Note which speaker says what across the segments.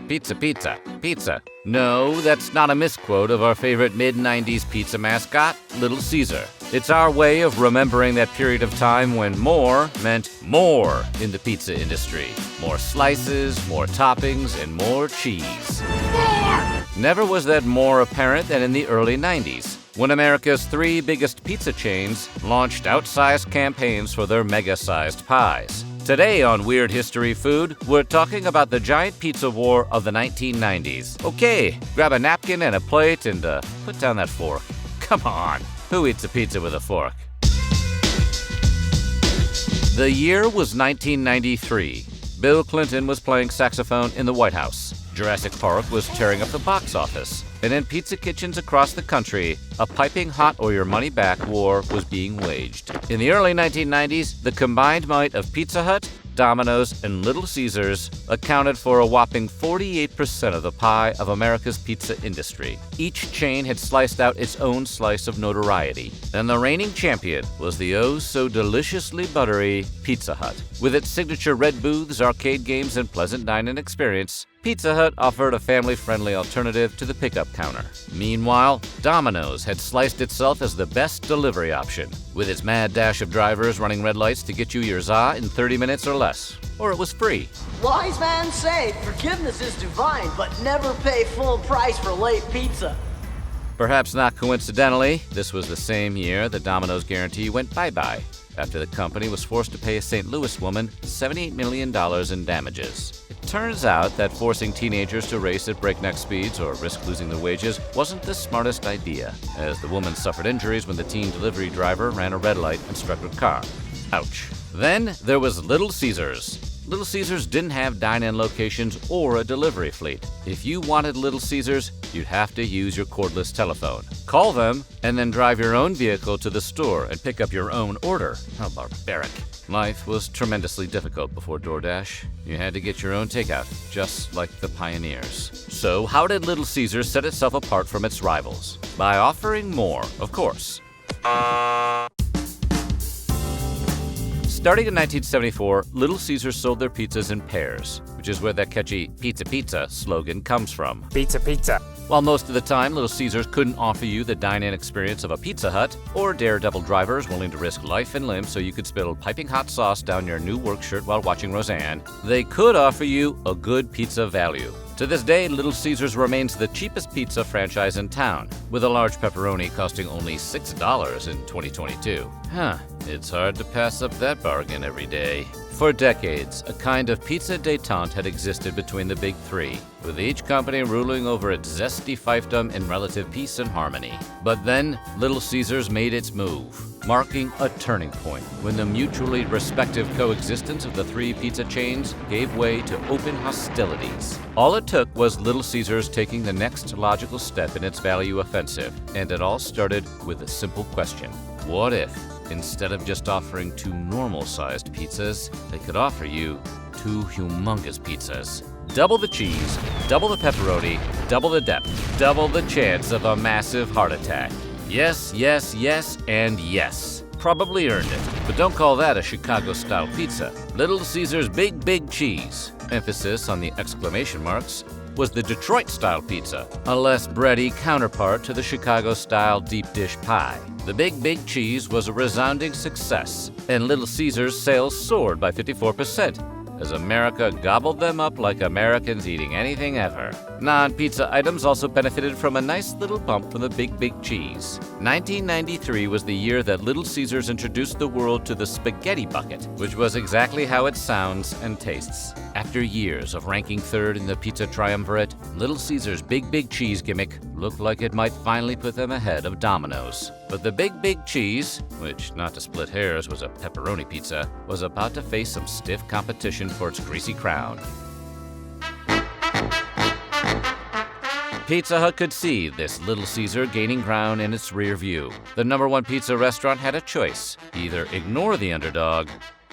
Speaker 1: Pizza, pizza, pizza. No, that's not a misquote of our favorite mid-90s pizza mascot, Little Caesar. It's our way of remembering that period of time when more meant more in the pizza industry. More slices, more toppings, and more cheese. More! Never was that more apparent than in the early 90s, when America's three biggest pizza chains launched outsized campaigns for their mega-sized pies. Today on Weird History Food, we're talking about the giant pizza war of the 1990s. Okay, grab a napkin and a plate and put down that fork. Come on, who eats a pizza with a fork? The year was 1993. Bill Clinton was playing saxophone in the White House. Jurassic Park was tearing up the box office. And in pizza kitchens across the country, a piping hot or your money back war was being waged. In the early 1990s, the combined might of Pizza Hut, Domino's, and Little Caesars accounted for a whopping 48% of the pie of America's pizza industry. Each chain had sliced out its own slice of notoriety, and the reigning champion was the oh-so-deliciously buttery Pizza Hut. With its signature red booths, arcade games, and pleasant dine-in experience, Pizza Hut offered a family-friendly alternative to the pickup counter. Meanwhile, Domino's had sliced itself as the best delivery option, with its mad dash of drivers running red lights to get you your za in 30 minutes or less. Or it was free.
Speaker 2: Wise man say, forgiveness is divine, but never pay full price for late pizza.
Speaker 1: Perhaps not coincidentally, this was the same year the Domino's guarantee went bye-bye, after the company was forced to pay a St. Louis woman $78 million in damages. It turns out that forcing teenagers to race at breakneck speeds or risk losing their wages wasn't the smartest idea, as the woman suffered injuries when the teen delivery driver ran a red light and struck her car. Ouch. Then there was Little Caesars. Little Caesars didn't have dine-in locations or a delivery fleet. If you wanted Little Caesars, you'd have to use your cordless telephone. Call them, and then drive your own vehicle to the store and pick up your own order. How barbaric. Life was tremendously difficult before DoorDash. You had to get your own takeout, just like the pioneers. So how did Little Caesars set itself apart from its rivals? By offering more, of course. Starting in 1974, Little Caesars sold their pizzas in pairs, which is where that catchy "Pizza Pizza" slogan comes from.
Speaker 3: Pizza, pizza.
Speaker 1: While most of the time, Little Caesars couldn't offer you the dine-in experience of a Pizza Hut or daredevil drivers willing to risk life and limb so you could spill piping hot sauce down your new work shirt while watching Roseanne, they could offer you a good pizza value. To this day, Little Caesars remains the cheapest pizza franchise in town, with a large pepperoni costing only $6 in 2022. It's hard to pass up that bargain every day. For decades, a kind of pizza détente had existed between the big three, with each company ruling over its zesty fiefdom in relative peace and harmony. But then, Little Caesars made its move, marking a turning point when the mutually respective coexistence of the three pizza chains gave way to open hostilities. All it took was Little Caesars taking the next logical step in its value offensive, and it all started with a simple question. What if, instead of just offering two normal-sized pizzas, they could offer you two humongous pizzas? Double the cheese, double the pepperoni, double the depth, double the chance of a massive heart attack. Yes, yes, yes, and yes. Probably earned it, but don't call that a Chicago-style pizza. Little Caesars Big Big Cheese, emphasis on the exclamation marks, was the Detroit-style pizza, a less bready counterpart to the Chicago-style deep dish pie. The Big Big Cheese was a resounding success, and Little Caesars' sales soared by 54%, as America gobbled them up like Americans eating anything ever. Non-pizza items also benefited from a nice little bump from the Big Big Cheese. 1993 was the year that Little Caesars introduced the world to the spaghetti bucket, which was exactly how it sounds and tastes. After years of ranking third in the pizza triumvirate, Little Caesars' Big Big Cheese gimmick looked like it might finally put them ahead of Domino's. But the Big Big Cheese, which, not to split hairs, was a pepperoni pizza, was about to face some stiff competition for its greasy crown. Pizza Hut could see this Little Caesar gaining ground in its rear view. The number one pizza restaurant had a choice: either ignore the underdog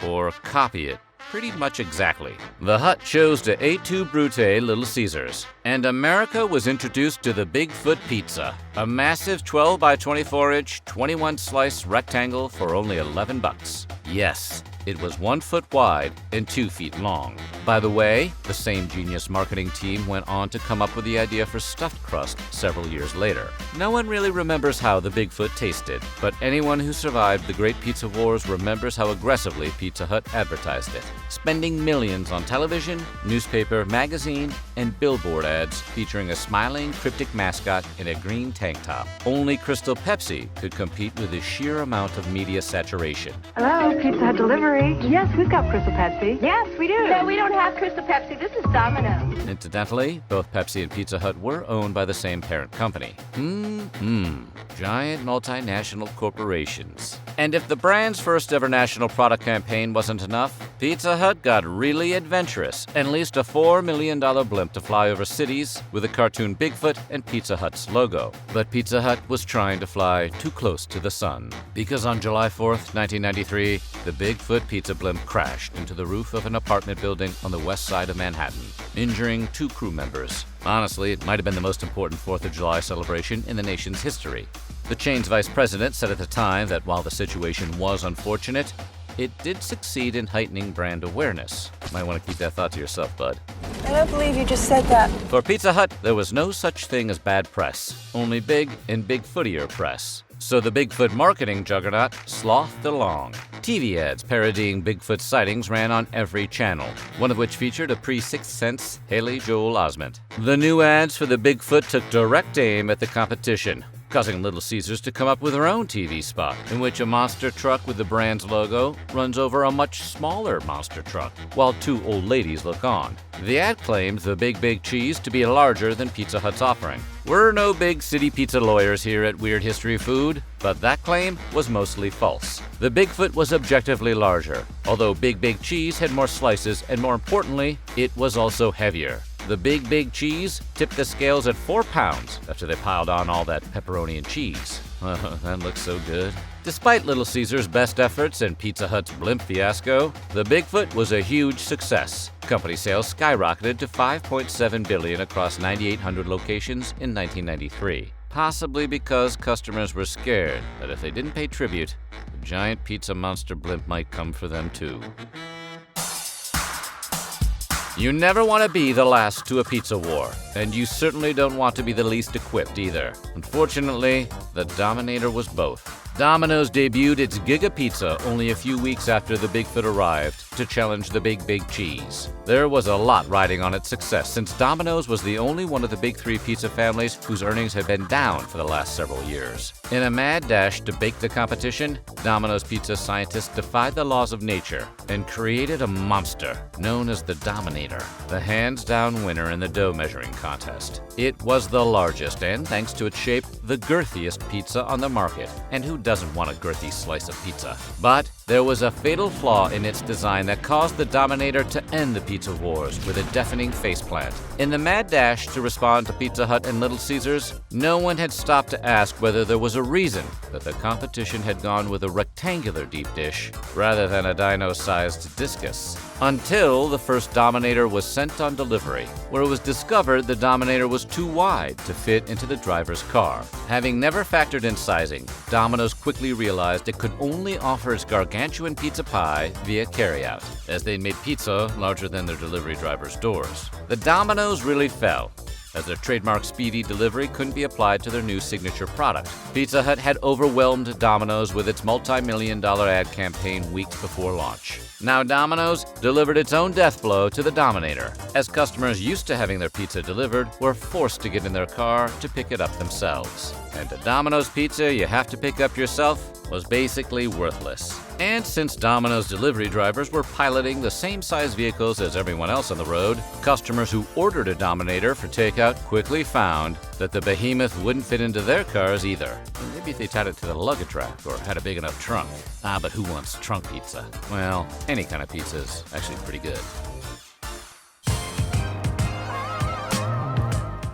Speaker 1: or copy it pretty much exactly. The Hut chose to et tu brute Little Caesars, and America was introduced to the Bigfoot Pizza, a massive 12 by 24 inch, 21 slice rectangle for only $11. Yes, it was 1 foot wide and 2 feet long. By the way, the same genius marketing team went on to come up with the idea for stuffed crust several years later. No one really remembers how the Bigfoot tasted, but anyone who survived the Great Pizza Wars remembers how aggressively Pizza Hut advertised it, spending millions on television, newspaper, magazine, and billboard ads featuring a smiling, cryptic mascot in a green tank top. Only Crystal Pepsi could compete with the sheer amount of media saturation.
Speaker 3: Hello, Pizza Hut delivery. Yes, we've got Crystal Pepsi. Yes, we do.
Speaker 4: No, we don't have Crystal Pepsi. This is Domino's.
Speaker 1: Incidentally, both Pepsi and Pizza Hut were owned by the same parent company. Giant multinational corporations. And if the brand's first ever national product campaign wasn't enough, Pizza Hut got really adventurous and leased a $4 million blimp to fly over cities with a cartoon Bigfoot and Pizza Hut's logo. But Pizza Hut was trying to fly too close to the sun, because on July 4th, 1993, the Bigfoot pizza blimp crashed into the roof of an apartment building on the west side of Manhattan, injuring 2 crew members. Honestly, it might have been the most important 4th of July celebration in the nation's history. The chain's vice president said at the time that while the situation was unfortunate, it did succeed in heightening brand awareness. Might want to keep that thought to yourself, bud.
Speaker 4: I don't believe you just said that.
Speaker 1: For Pizza Hut, there was no such thing as bad press, only big and Bigfootier press. So the Bigfoot marketing juggernaut slothed along. TV ads parodying Bigfoot sightings ran on every channel, one of which featured a pre-Sixth Sense Haley Joel Osment. The new ads for the Bigfoot took direct aim at the competition, causing Little Caesars to come up with their own TV spot, in which a monster truck with the brand's logo runs over a much smaller monster truck, while 2 old ladies look on. The ad claimed the Big Cheese to be larger than Pizza Hut's offering. We're no big city pizza lawyers here at Weird History Food, but that claim was mostly false. The Bigfoot was objectively larger, although Big Cheese had more slices, and more importantly, it was also heavier. The Big Cheese tipped the scales at 4 pounds after they piled on all that pepperoni and cheese. That looks so good. Despite Little Caesars' best efforts and Pizza Hut's blimp fiasco, the Bigfoot was a huge success. Company sales skyrocketed to $5.7 billion across 9,800 locations in 1993. Possibly because customers were scared that if they didn't pay tribute, the giant pizza monster blimp might come for them too. You never want to be the last to a pizza war, and you certainly don't want to be the least equipped either. Unfortunately, the Dominator was both. Domino's debuted its Giga Pizza only a few weeks after the Bigfoot arrived to challenge the Big Cheese. There was a lot riding on its success, since Domino's was the only one of the big 3 pizza families whose earnings had been down for the last several years. In a mad dash to bake the competition, Domino's pizza scientists defied the laws of nature and created a monster known as the Dominator, the hands-down winner in the dough measuring contest. It was the largest and, thanks to its shape, the girthiest pizza on the market. And who doesn't want a girthy slice of pizza? But there was a fatal flaw in its design that caused the Dominator to end the pizza wars with a deafening faceplant. In the mad dash to respond to Pizza Hut and Little Caesars, no one had stopped to ask whether there was a reason that the competition had gone with a rectangular deep dish rather than a dino-sized discus. Until the first Dominator was sent on delivery, where it was discovered the Dominator was too wide to fit into the driver's car. Having never factored in sizing, Domino's quickly realized it could only offer its gargantuan pizza pie via carryout, as they made pizza larger than their delivery driver's doors. The Domino's really fell, as their trademark speedy delivery couldn't be applied to their new signature product. Pizza Hut had overwhelmed Domino's with its multi-million-dollar ad campaign weeks before launch. Now Domino's delivered its own death blow to the Dominator, as customers used to having their pizza delivered were forced to get in their car to pick it up themselves. And a Domino's pizza you have to pick up yourself was basically worthless. And since Domino's delivery drivers were piloting the same size vehicles as everyone else on the road, customers who ordered a Dominator for takeout quickly found that the behemoth wouldn't fit into their cars either. Maybe if they tied it to the luggage rack or had a big enough trunk. But who wants trunk pizza? Well, any kind of pizza is actually pretty good.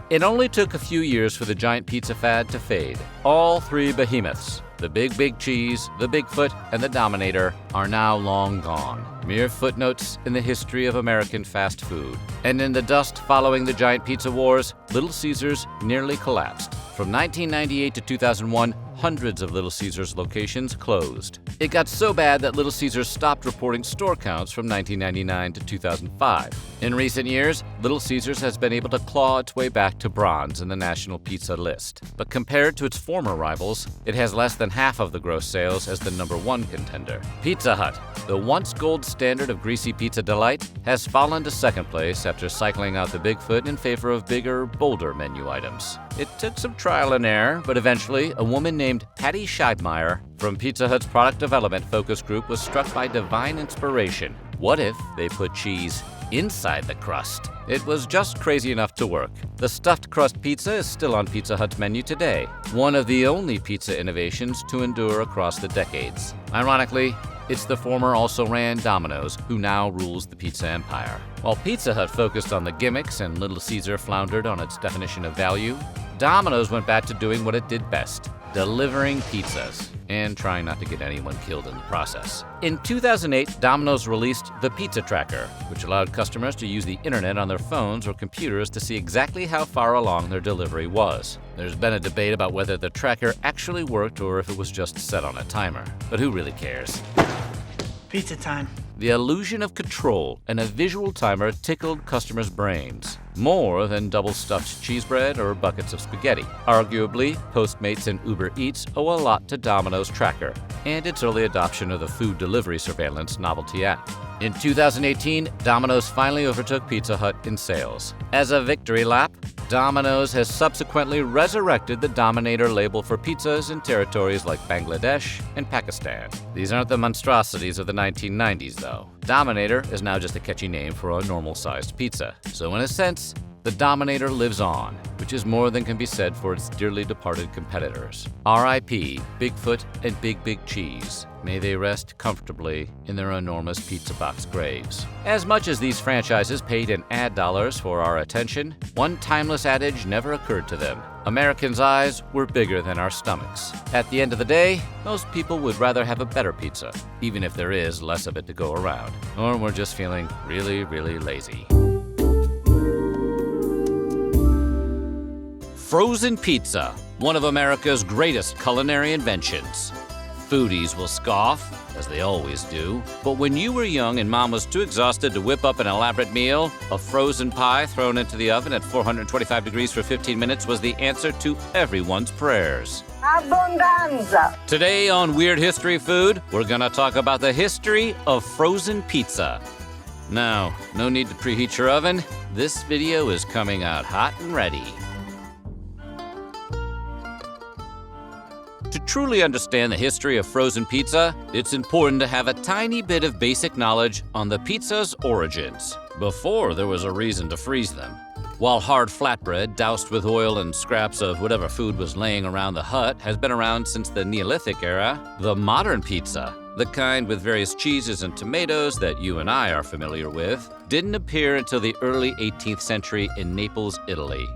Speaker 1: It only took a few years for the giant pizza fad to fade. All 3 behemoths, the Big Cheese, the Bigfoot, and the Dominator, are now long gone. Mere footnotes in the history of American fast food. And in the dust following the giant pizza wars, Little Caesars nearly collapsed. From 1998 to 2001, hundreds of Little Caesars locations closed. It got so bad that Little Caesars stopped reporting store counts from 1999 to 2005. In recent years, Little Caesars has been able to claw its way back to bronze in the national pizza list. But compared to its former rivals, it has less than half of the gross sales as the #1 contender. Pizza Hut, the once gold standard of greasy pizza delight, has fallen to second place after cycling out the Bigfoot in favor of bigger, bolder menu items. It took some trial and error, but eventually, a woman named Patty Scheibmeyer from Pizza Hut's product development focus group was struck by divine inspiration. What if they put cheese inside the crust? It was just crazy enough to work. The stuffed crust pizza is still on Pizza Hut's menu today, one of the only pizza innovations to endure across the decades. Ironically, it's the former also-ran Domino's who now rules the pizza empire. While Pizza Hut focused on the gimmicks and Little Caesar floundered on its definition of value, Domino's went back to doing what it did best: delivering pizzas, and trying not to get anyone killed in the process. In 2008, Domino's released the Pizza Tracker, which allowed customers to use the internet on their phones or computers to see exactly how far along their delivery was. There's been a debate about whether the tracker actually worked or if it was just set on a timer, but who really cares?
Speaker 5: Pizza time.
Speaker 1: The illusion of control and a visual timer tickled customers' brains, more than double-stuffed cheese bread or buckets of spaghetti. Arguably, Postmates and Uber Eats owe a lot to Domino's Tracker and its early adoption of the food delivery surveillance novelty app. In 2018, Domino's finally overtook Pizza Hut in sales. As a victory lap, Domino's has subsequently resurrected the Dominator label for pizzas in territories like Bangladesh and Pakistan. These aren't the monstrosities of the 1990s, though. Dominator is now just a catchy name for a normal-sized pizza. So in a sense, the Dominator lives on, which is more than can be said for its dearly departed competitors. R.I.P. Bigfoot and Big Big Cheese. May they rest comfortably in their enormous pizza box graves. As much as these franchises paid in ad dollars for our attention, one timeless adage never occurred to them. Americans' eyes were bigger than our stomachs. At the end of the day, most people would rather have a better pizza, even if there is less of it to go around. Or we're just feeling really, really lazy. Frozen pizza, one of America's greatest culinary inventions. Foodies will scoff, as they always do, but when you were young and mom was too exhausted to whip up an elaborate meal, a frozen pie thrown into the oven at 425 degrees for 15 minutes was the answer to everyone's prayers.
Speaker 4: Abbondanza.
Speaker 1: Today on Weird History Food, we're gonna talk about the history of frozen pizza. Now, no need to preheat your oven. This video is coming out hot and ready. To truly understand the history of frozen pizza, it's important to have a tiny bit of basic knowledge on the pizza's origins, before there was a reason to freeze them. While hard flatbread doused with oil and scraps of whatever food was laying around the hut has been around since the Neolithic era, the modern pizza, the kind with various cheeses and tomatoes that you and I are familiar with, didn't appear until the early 18th century in Naples, Italy.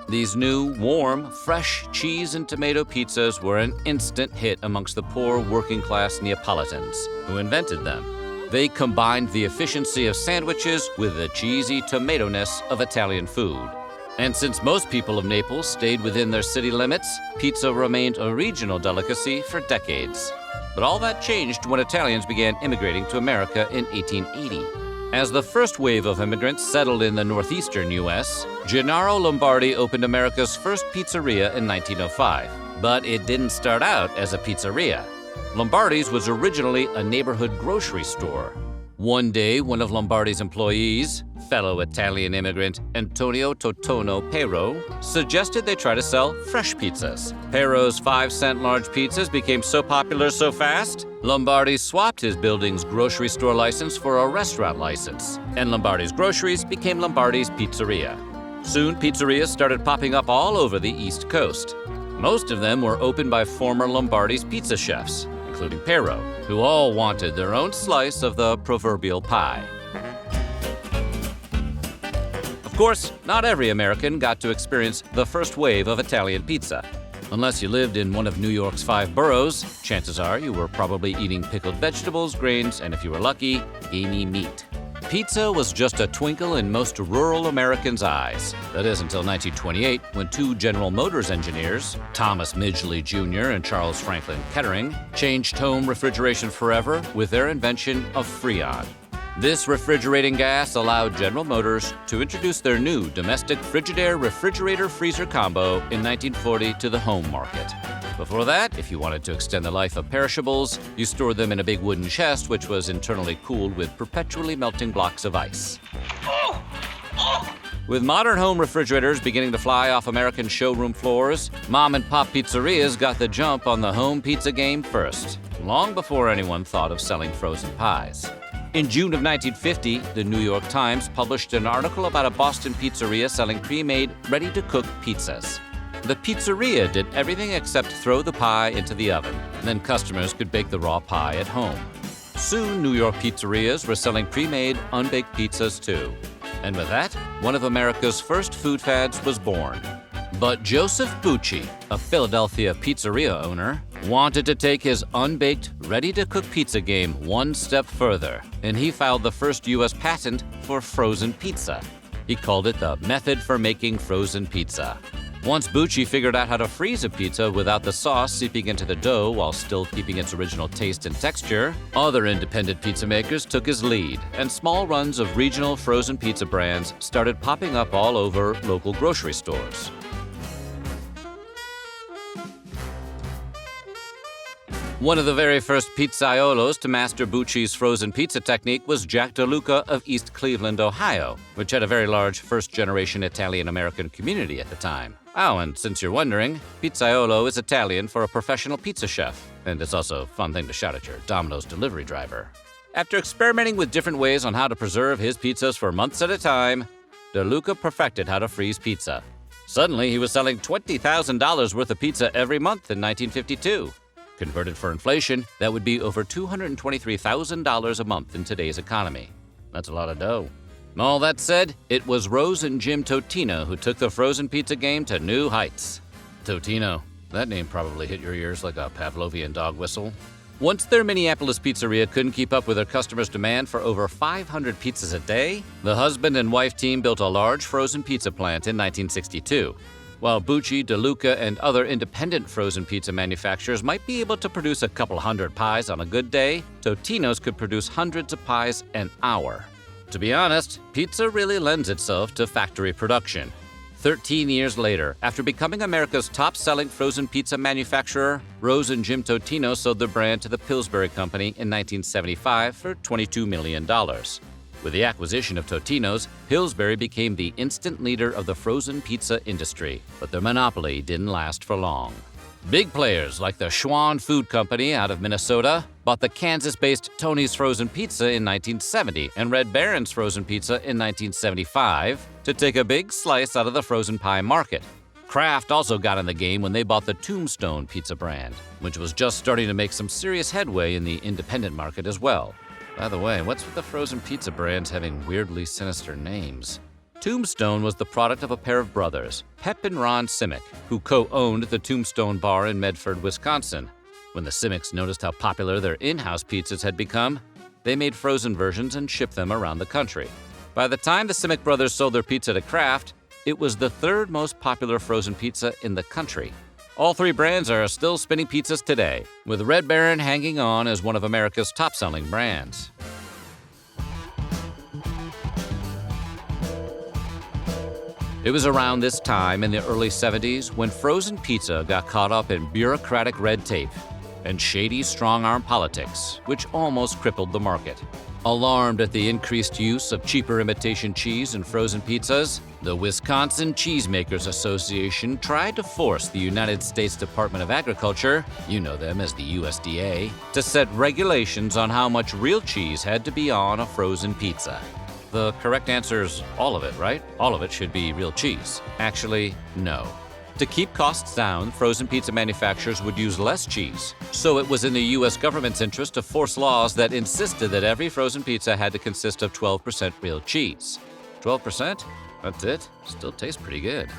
Speaker 1: These new, warm, fresh cheese and tomato pizzas were an instant hit amongst the poor working-class Neapolitans who invented them. They combined the efficiency of sandwiches with the cheesy tomato-ness of Italian food. And since most people of Naples stayed within their city limits, pizza remained a regional delicacy for decades. But all that changed when Italians began immigrating to America in 1880. As the first wave of immigrants settled in the northeastern U.S., Gennaro Lombardi opened America's first pizzeria in 1905. But it didn't start out as a pizzeria. Lombardi's was originally a neighborhood grocery store. One day, one of Lombardi's employees, fellow Italian immigrant Antonio Totono Pero, suggested they try to sell fresh pizzas. Pero's 5-cent large pizzas became so popular so fast, Lombardi swapped his building's grocery store license for a restaurant license, and Lombardi's Groceries became Lombardi's Pizzeria. Soon, pizzerias started popping up all over the East Coast. Most of them were opened by former Lombardi's pizza chefs, including Pero, who all wanted their own slice of the proverbial pie. Of course, not every American got to experience the first wave of Italian pizza. Unless you lived in one of New York's 5 boroughs, chances are you were probably eating pickled vegetables, grains, and if you were lucky, gamey meat. pizza was just a twinkle in most rural Americans' eyes. That is until 1928, when two General Motors engineers, Thomas Midgley Jr. and Charles Franklin Kettering, changed home refrigeration forever with their invention of Freon. This refrigerating gas allowed General Motors to introduce their new domestic Frigidaire refrigerator-freezer combo in 1940 to the home market. Before that, if you wanted to extend the life of perishables, you stored them in a big wooden chest which was internally cooled with perpetually melting blocks of ice. With modern home refrigerators beginning to fly off American showroom floors, mom-and-pop pizzerias got the jump on the home pizza game first, long before anyone thought of selling frozen pies. In June of 1950, the New York Times published an article about a Boston pizzeria selling pre-made, ready-to-cook pizzas. The pizzeria did everything except throw the pie into the oven, and then customers could bake the raw pie at home. Soon, New York pizzerias were selling pre-made, unbaked pizzas too. And with that, one of America's first food fads was born. But Joseph Bucci, a Philadelphia pizzeria owner, wanted to take his unbaked, ready-to-cook pizza game one step further, and he filed the first U.S. patent for frozen pizza. He called it the method for making frozen pizza. Once Bucci figured out how to freeze a pizza without the sauce seeping into the dough while still keeping its original taste and texture, other independent pizza makers took his lead, and small runs of regional frozen pizza brands started popping up all over local grocery stores. One of the very first pizzaiolos to master Bucci's frozen pizza technique was Jack DeLuca of East Cleveland, Ohio, which had a very large first-generation Italian-American community at the time. Oh, and since you're wondering, pizzaiolo is Italian for a professional pizza chef, and it's also a fun thing to shout at your Domino's delivery driver. After experimenting with different ways on how to preserve his pizzas for months at a time, DeLuca perfected how to freeze pizza. Suddenly, he was selling $20,000 worth of pizza every month in 1952. Converted for inflation, that would be over $223,000 a month in today's economy. That's a lot of dough. All that said, it was Rose and Jim Totino who took the frozen pizza game to new heights. Totino, that name probably hit your ears like a Pavlovian dog whistle. Once their Minneapolis pizzeria couldn't keep up with their customers' demand for over 500 pizzas a day, the husband and wife team built a large frozen pizza plant in 1962. While Bucci, DeLuca, and other independent frozen pizza manufacturers might be able to produce a couple hundred pies on a good day, Totino's could produce hundreds of pies an hour. To be honest, pizza really lends itself to factory production. 13 years later, after becoming America's top-selling frozen pizza manufacturer, Rose and Jim Totino sold their brand to the Pillsbury Company in 1975 for $22 million. With the acquisition of Totino's, Pillsbury became the instant leader of the frozen pizza industry, but their monopoly didn't last for long. Big players like the Schwan Food Company out of Minnesota bought the Kansas-based Tony's Frozen Pizza in 1970 and Red Baron's Frozen Pizza in 1975 to take a big slice out of the frozen pie market. Kraft also got in the game when they bought the Tombstone pizza brand, which was just starting to make some serious headway in the independent market as well. By the way, what's with the frozen pizza brands having weirdly sinister names? Tombstone was the product of a pair of brothers, Pep and Ron Simic, who co-owned the Tombstone Bar in Medford, Wisconsin. When the Simics noticed how popular their in-house pizzas had become, they made frozen versions and shipped them around the country. By the time the Simic brothers sold their pizza to Kraft, it was the third most popular frozen pizza in the country. All three brands are still spinning pizzas today, with Red Baron hanging on as one of America's top-selling brands. It was around this time in the early 70s when frozen pizza got caught up in bureaucratic red tape and shady strong-arm politics, which almost crippled the market. Alarmed at the increased use of cheaper imitation cheese in frozen pizzas, the Wisconsin Cheesemakers Association tried to force the United States Department of Agriculture, you know them as the USDA, to set regulations on how much real cheese had to be on a frozen pizza. The correct answer is all of it, right? All of it should be real cheese. Actually, no. To keep costs down, frozen pizza manufacturers would use less cheese. So it was in the U.S. government's interest to force laws that insisted that every frozen pizza had to consist of 12% real cheese. 12%? That's it? Still tastes pretty good.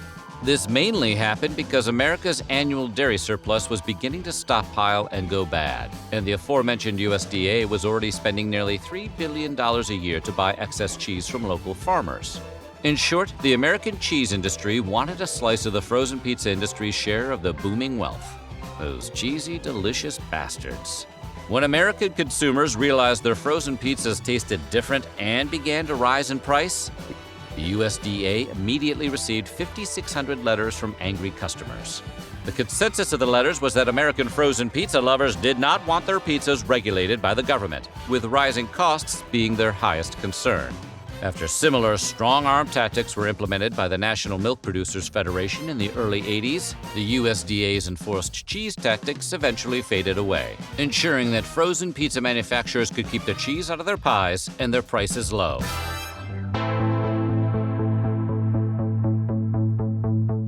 Speaker 1: This mainly happened because America's annual dairy surplus was beginning to stockpile and go bad, and the aforementioned USDA was already spending nearly $3 billion a year to buy excess cheese from local farmers. In short, the American cheese industry wanted a slice of the frozen pizza industry's share of the booming wealth. Those cheesy, delicious bastards. When American consumers realized their frozen pizzas tasted different and began to rise in price, the USDA immediately received 5,600 letters from angry customers. The consensus of the letters was that American frozen pizza lovers did not want their pizzas regulated by the government, with rising costs being their highest concern. After similar strong-arm tactics were implemented by the National Milk Producers Federation in the early 80s, the USDA's enforced cheese tactics eventually faded away, ensuring that frozen pizza manufacturers could keep the cheese out of their pies and their prices low.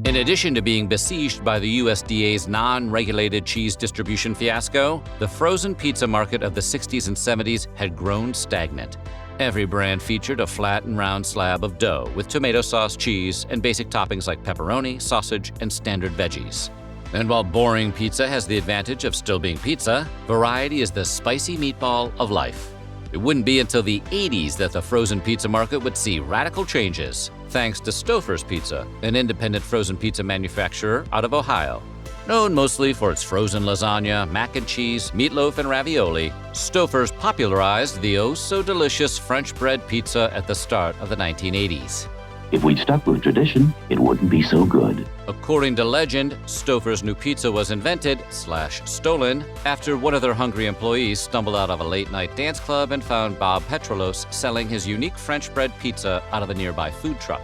Speaker 1: In addition to being besieged by the USDA's non-regulated cheese distribution fiasco, the frozen pizza market of the 60s and 70s had grown stagnant. Every brand featured a flat and round slab of dough with tomato sauce, cheese, and basic toppings like pepperoni, sausage, and standard veggies. And while boring pizza has the advantage of still being pizza, variety is the spicy meatball of life. It wouldn't be until the 80s that the frozen pizza market would see radical changes, thanks to Stouffer's Pizza, an independent frozen pizza manufacturer out of Ohio. Known mostly for its frozen lasagna, mac and cheese, meatloaf, and ravioli, Stouffer's popularized the oh-so-delicious French bread pizza at the start of the 1980s.
Speaker 6: If we'd stuck with tradition, it wouldn't be so good.
Speaker 1: According to legend, Stouffer's new pizza was invented/stolen after one of their hungry employees stumbled out of a late-night dance club and found Bob Petrolos selling his unique French bread pizza out of a nearby food truck.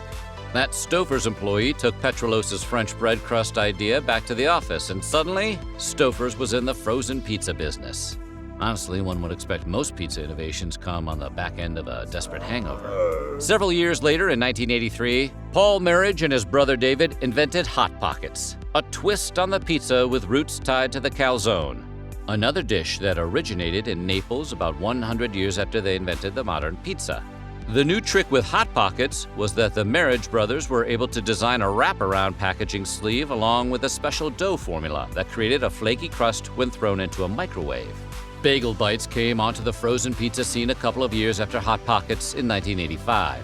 Speaker 1: That Stouffer's employee took Petrolos's French bread crust idea back to the office, and suddenly, Stouffer's was in the frozen pizza business. Honestly, one would expect most pizza innovations come on the back end of a desperate hangover. Several years later, in 1983, Paul Marriage and his brother David invented Hot Pockets, a twist on the pizza with roots tied to the calzone, another dish that originated in Naples about 100 years after they invented the modern pizza. The new trick with Hot Pockets was that the Marriage brothers were able to design a wraparound packaging sleeve along with a special dough formula that created a flaky crust when thrown into a microwave. Bagel Bites came onto the frozen pizza scene a couple of years after Hot Pockets in 1985.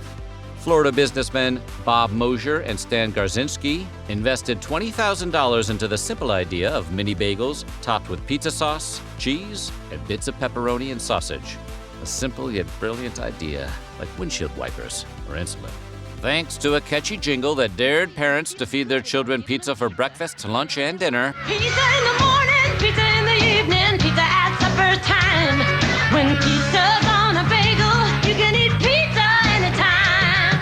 Speaker 1: Florida businessmen Bob Mosier and Stan Garzinski invested $20,000 into the simple idea of mini bagels topped with pizza sauce, cheese, and bits of pepperoni and sausage. A simple yet brilliant idea, like windshield wipers or insulin. Thanks to a catchy jingle that dared parents to feed their children pizza for breakfast, lunch, and dinner.
Speaker 7: Pizza in the morning, pizza in the evening, pizza at supper time. When pizza's on a bagel, you can eat pizza anytime.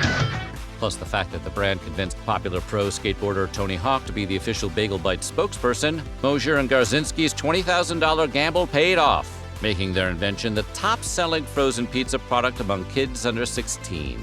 Speaker 1: Plus the fact that the brand convinced popular pro skateboarder Tony Hawk to be the official Bagel Bites spokesperson, Mosier and Garzinski's $20,000 gamble paid off, making their invention the top-selling frozen pizza product among kids under 16.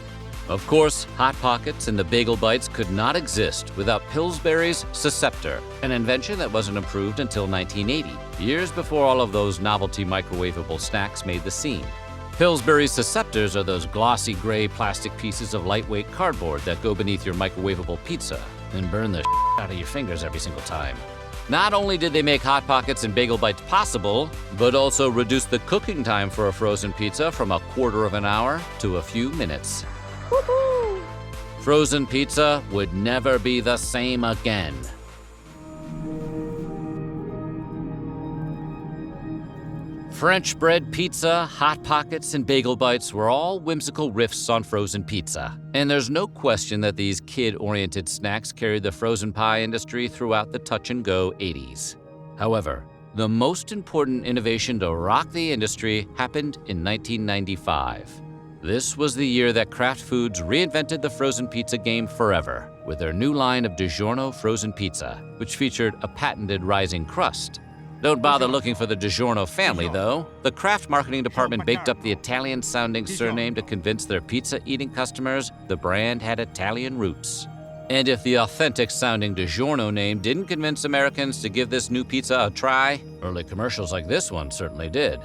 Speaker 1: Of course, Hot Pockets and the Bagel Bites could not exist without Pillsbury's Scepter, an invention that wasn't approved until 1980, years before all of those novelty microwavable snacks made the scene. Pillsbury's Scepters are those glossy gray plastic pieces of lightweight cardboard that go beneath your microwavable pizza and burn the out of your fingers every single time. Not only did they make Hot Pockets and Bagel Bites possible, but also reduced the cooking time for a frozen pizza from a quarter of an hour to a few minutes. Woo-hoo! Frozen pizza would never be the same again. French bread pizza, Hot Pockets, and Bagel Bites were all whimsical riffs on frozen pizza. And there's no question that these kid-oriented snacks carried the frozen pie industry throughout the touch-and-go 80s. However, the most important innovation to rock the industry happened in 1995. This was the year that Kraft Foods reinvented the frozen pizza game forever with their new line of DiGiorno frozen pizza, which featured a patented rising crust. Don't bother looking for the DiGiorno family, though. The Kraft marketing department baked up the Italian-sounding surname to convince their pizza-eating customers the brand had Italian roots. And if the authentic-sounding DiGiorno name didn't convince Americans to give this new pizza a try, early commercials like this one certainly did.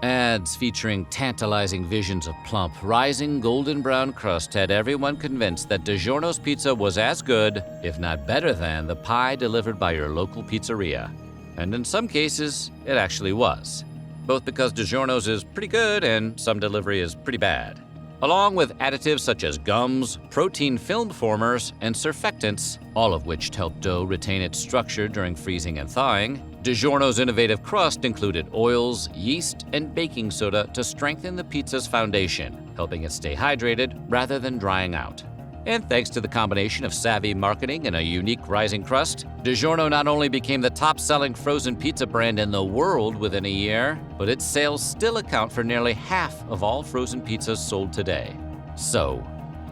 Speaker 1: Ads featuring tantalizing visions of plump, rising golden brown crust had everyone convinced that DiGiorno's pizza was as good, if not better than, the pie delivered by your local pizzeria. And in some cases, it actually was. Both because DiGiorno's is pretty good and some delivery is pretty bad. Along with additives such as gums, protein film formers, and surfactants, all of which help dough retain its structure during freezing and thawing, DiGiorno's innovative crust included oils, yeast, and baking soda to strengthen the pizza's foundation, helping it stay hydrated rather than drying out. And thanks to the combination of savvy marketing and a unique rising crust, DiGiorno not only became the top-selling frozen pizza brand in the world within a year, but its sales still account for nearly half of all frozen pizzas sold today. So,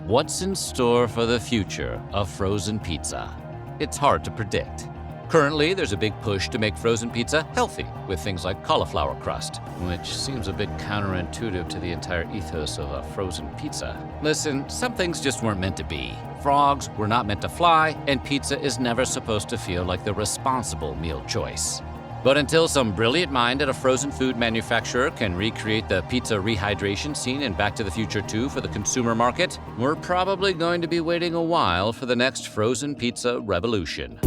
Speaker 1: what's in store for the future of frozen pizza? It's hard to predict. Currently, there's a big push to make frozen pizza healthy with things like cauliflower crust, which seems a bit counterintuitive to the entire ethos of a frozen pizza. Listen, some things just weren't meant to be. Frogs were not meant to fly, and pizza is never supposed to feel like the responsible meal choice. But until some brilliant mind at a frozen food manufacturer can recreate the pizza rehydration scene in Back to the Future 2 for the consumer market, we're probably going to be waiting a while for the next frozen pizza revolution.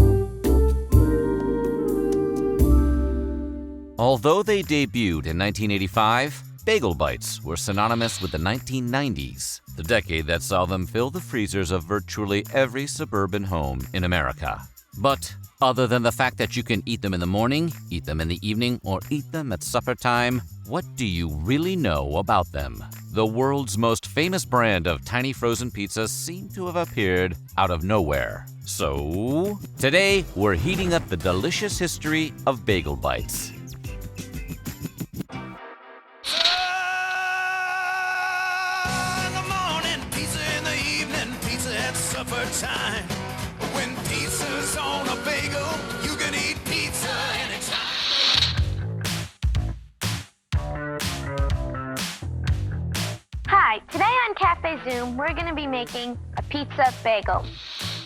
Speaker 1: Although they debuted in 1985, Bagel Bites were synonymous with the 1990s, the decade that saw them fill the freezers of virtually every suburban home in America. But other than the fact that you can eat them in the morning, eat them in the evening, or eat them at supper time, what do you really know about them? The world's most famous brand of tiny frozen pizzas seem to have appeared out of nowhere. So, today we're heating up the delicious history of Bagel Bites.
Speaker 8: Time. When pizza's on a bagel, you can eat pizza anytime.
Speaker 9: Hi, today on Cafe Zoom, we're going to be making a pizza bagel.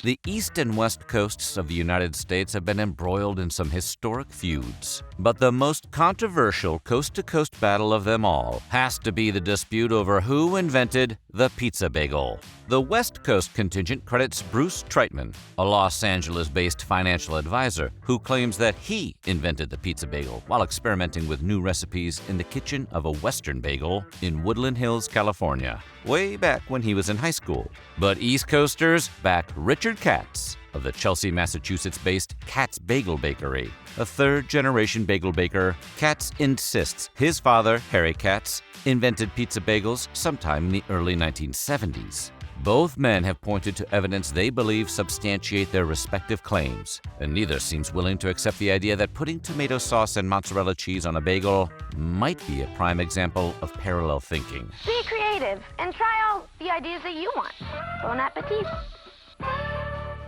Speaker 1: The East and West coasts of the United States have been embroiled in some historic feuds. But the most controversial coast-to-coast battle of them all has to be the dispute over who invented the pizza bagel. The West Coast contingent credits Bruce Treitman, a Los Angeles-based financial advisor, who claims that he invented the pizza bagel while experimenting with new recipes in the kitchen of a Western bagel in Woodland Hills, California, way back when he was in high school. But East Coasters back Richard Katz of the Chelsea, Massachusetts-based Katz Bagel Bakery. A third-generation bagel baker, Katz insists his father, Harry Katz, invented pizza bagels sometime in the early 1970s. Both men have pointed to evidence they believe substantiate their respective claims, and neither seems willing to accept the idea that putting tomato sauce and mozzarella cheese on a bagel might be a prime example of parallel thinking.
Speaker 9: Be creative and try all the ideas that you want. Bon appetit.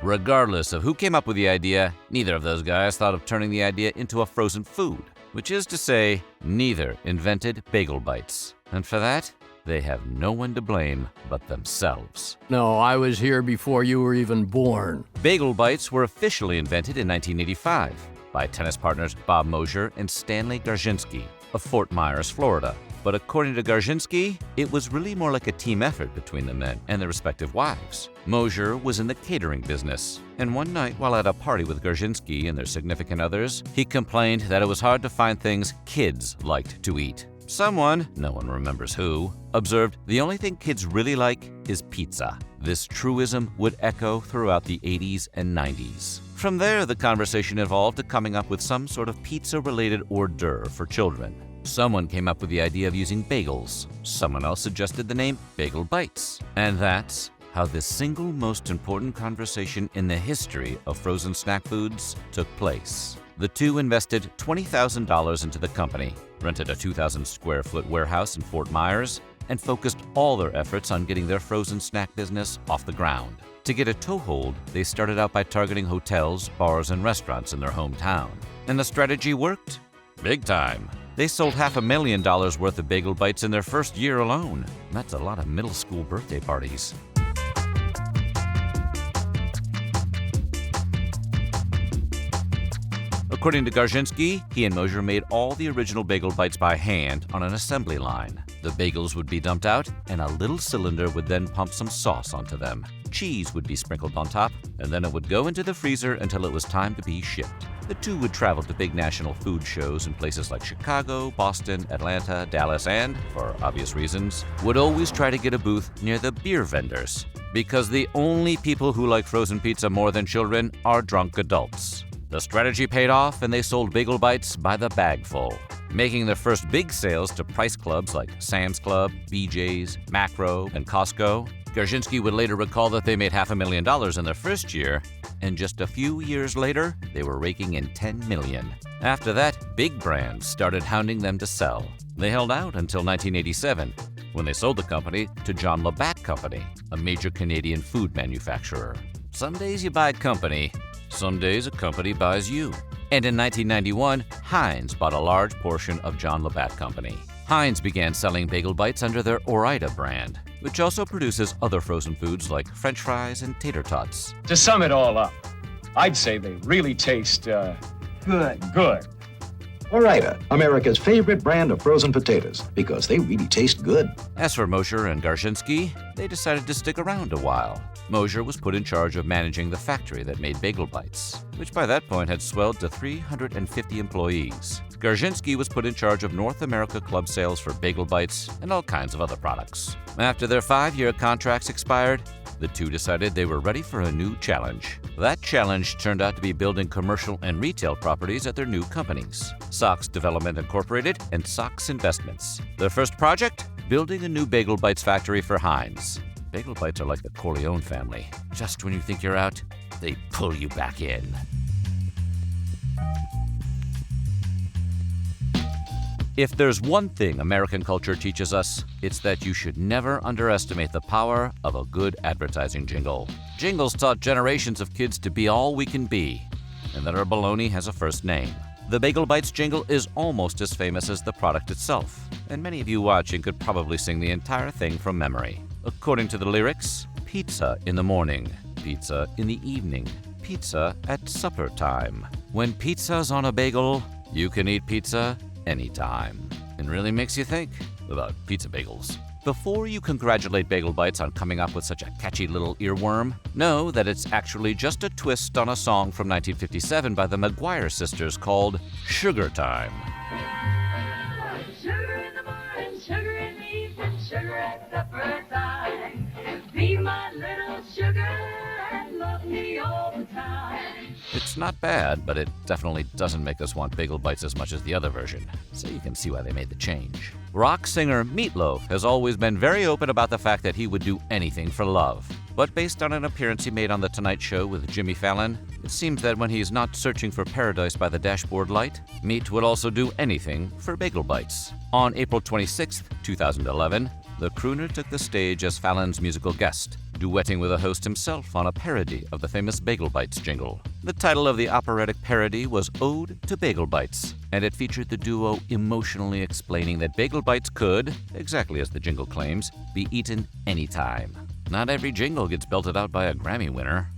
Speaker 1: Regardless of who came up with the idea, neither of those guys thought of turning the idea into a frozen food, which is to say, neither invented Bagel Bites. And for that, they have no one to blame but themselves.
Speaker 10: No, I was here before you were even born.
Speaker 1: Bagel Bites were officially invented in 1985 by tennis partners Bob Mosier and Stanley Garzinski of Fort Myers, Florida. But according to Garzinski, it was really more like a team effort between the men and their respective wives. Mosier was in the catering business, and one night while at a party with Garzinski and their significant others, he complained that it was hard to find things kids liked to eat. Someone, no one remembers who, observed the only thing kids really like is pizza. This truism would echo throughout the 80s and 90s. From there, the conversation evolved to coming up with some sort of pizza-related hors d'oeuvre for children. Someone came up with the idea of using bagels. Someone else suggested the name Bagel Bites. And that's how the single most important conversation in the history of frozen snack foods took place. The two invested $20,000 into the company, rented a 2,000-square-foot warehouse in Fort Myers, and focused all their efforts on getting their frozen snack business off the ground. To get a toehold, they started out by targeting hotels, bars, and restaurants in their hometown. And the strategy worked? Big time. They sold $500,000 worth of Bagel Bites in their first year alone. That's a lot of middle school birthday parties. According to Garzinski, he and Mosier made all the original Bagel Bites by hand on an assembly line. The bagels would be dumped out, and a little cylinder would then pump some sauce onto them. Cheese would be sprinkled on top, and then it would go into the freezer until it was time to be shipped. The two would travel to big national food shows in places like Chicago, Boston, Atlanta, Dallas, and, for obvious reasons, would always try to get a booth near the beer vendors. Because the only people who like frozen pizza more than children are drunk adults. The strategy paid off, and they sold Bagel Bites by the bagful, making their first big sales to price clubs like Sam's Club, BJ's, Macro, and Costco. Garzinski would later recall that they made $500,000 in their first year, and just a few years later, they were raking in $10 million. After that, big brands started hounding them to sell. They held out until 1987, when they sold the company to John Labatt Company, a major Canadian food manufacturer. Some days you buy a company, some days a company buys you. And in 1991, Heinz bought a large portion of John Labatt Company. Heinz began selling Bagel Bites under their Ore-Ida brand, which also produces other frozen foods like French fries and tater tots.
Speaker 11: To sum it all up, I'd say they really taste, good.
Speaker 12: Ore-Ida, America's favorite brand of frozen potatoes, because they really taste good.
Speaker 1: As for Mosier and Garzinski, they decided to stick around a while. Mosier was put in charge of managing the factory that made Bagel Bites, which by that point had swelled to 350 employees. Garzinski was put in charge of North America club sales for Bagel Bites and all kinds of other products. After their 5-year contracts expired, the two decided they were ready for a new challenge. That challenge turned out to be building commercial and retail properties at their new companies, Sox Development Incorporated and Sox Investments. Their first project? Building a new Bagel Bites factory for Heinz. Bagel Bites are like the Corleone family. Just when you think you're out, they pull you back in. If there's one thing American culture teaches us, it's that you should never underestimate the power of a good advertising jingle. Jingles taught generations of kids to be all we can be, and that our bologna has a first name. The Bagel Bites jingle is almost as famous as the product itself, and many of you watching could probably sing the entire thing from memory. According to the lyrics, pizza in the morning, pizza in the evening, pizza at supper time. When pizza's on a bagel, you can eat pizza anytime. And really makes you think about pizza bagels. Before you congratulate Bagel Bites on coming up with such a catchy little earworm, know that it's actually just a twist on a song from 1957 by the McGuire sisters called Sugar Time.
Speaker 7: Sugar in the morning, sugar in the evening, sugar at supper time. Be my little sugar and love me all the time.
Speaker 1: It's not bad, but it definitely doesn't make us want Bagel Bites as much as the other version, so you can see why they made the change. Rock singer Meat Loaf has always been very open about the fact that he would do anything for love. But based on an appearance he made on The Tonight Show with Jimmy Fallon, it seems that when he's not searching for paradise by the dashboard light, Meat would also do anything for Bagel Bites. On April 26, 2011, the crooner took the stage as Fallon's musical guest, duetting with the host himself on a parody of the famous Bagel Bites jingle. The title of the operatic parody was Ode to Bagel Bites, and it featured the duo emotionally explaining that Bagel Bites could, exactly as the jingle claims, be eaten anytime. Not every jingle gets belted out by a Grammy winner.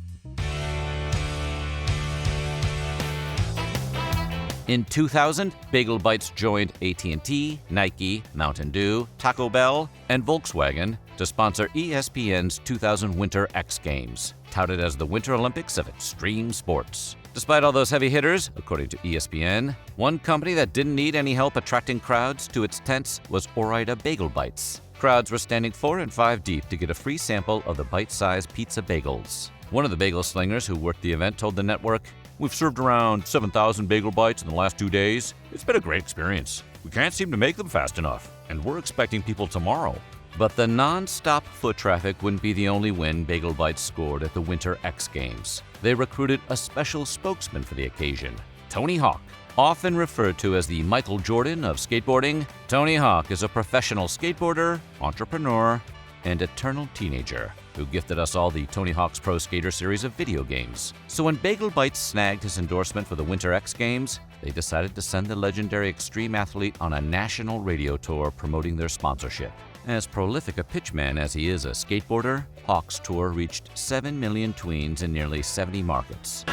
Speaker 1: In 2000, Bagel Bites joined AT&T, Nike, Mountain Dew, Taco Bell, and Volkswagen to sponsor ESPN's 2000 Winter X Games, touted as the Winter Olympics of extreme sports. Despite all those heavy hitters, according to ESPN, one company that didn't need any help attracting crowds to its tents was Ore-Ida Bagel Bites. Crowds were standing 4 and 5 deep to get a free sample of the bite-sized pizza bagels. One of the bagel slingers who worked the event told the network, "We've served around 7,000 Bagel Bites in the last 2 days. It's been a great experience. We can't seem to make them fast enough, and we're expecting people tomorrow." But the non-stop foot traffic wouldn't be the only win Bagel Bites scored at the Winter X Games. They recruited a special spokesman for the occasion, Tony Hawk. Often referred to as the Michael Jordan of skateboarding, Tony Hawk is a professional skateboarder, entrepreneur, and eternal teenager who gifted us all the Tony Hawk's Pro Skater series of video games. So when Bagel Bites snagged his endorsement for the Winter X Games, they decided to send the legendary extreme athlete on a national radio tour promoting their sponsorship. As prolific a pitchman as he is a skateboarder, Hawk's tour reached 7 million tweens in nearly 70 markets.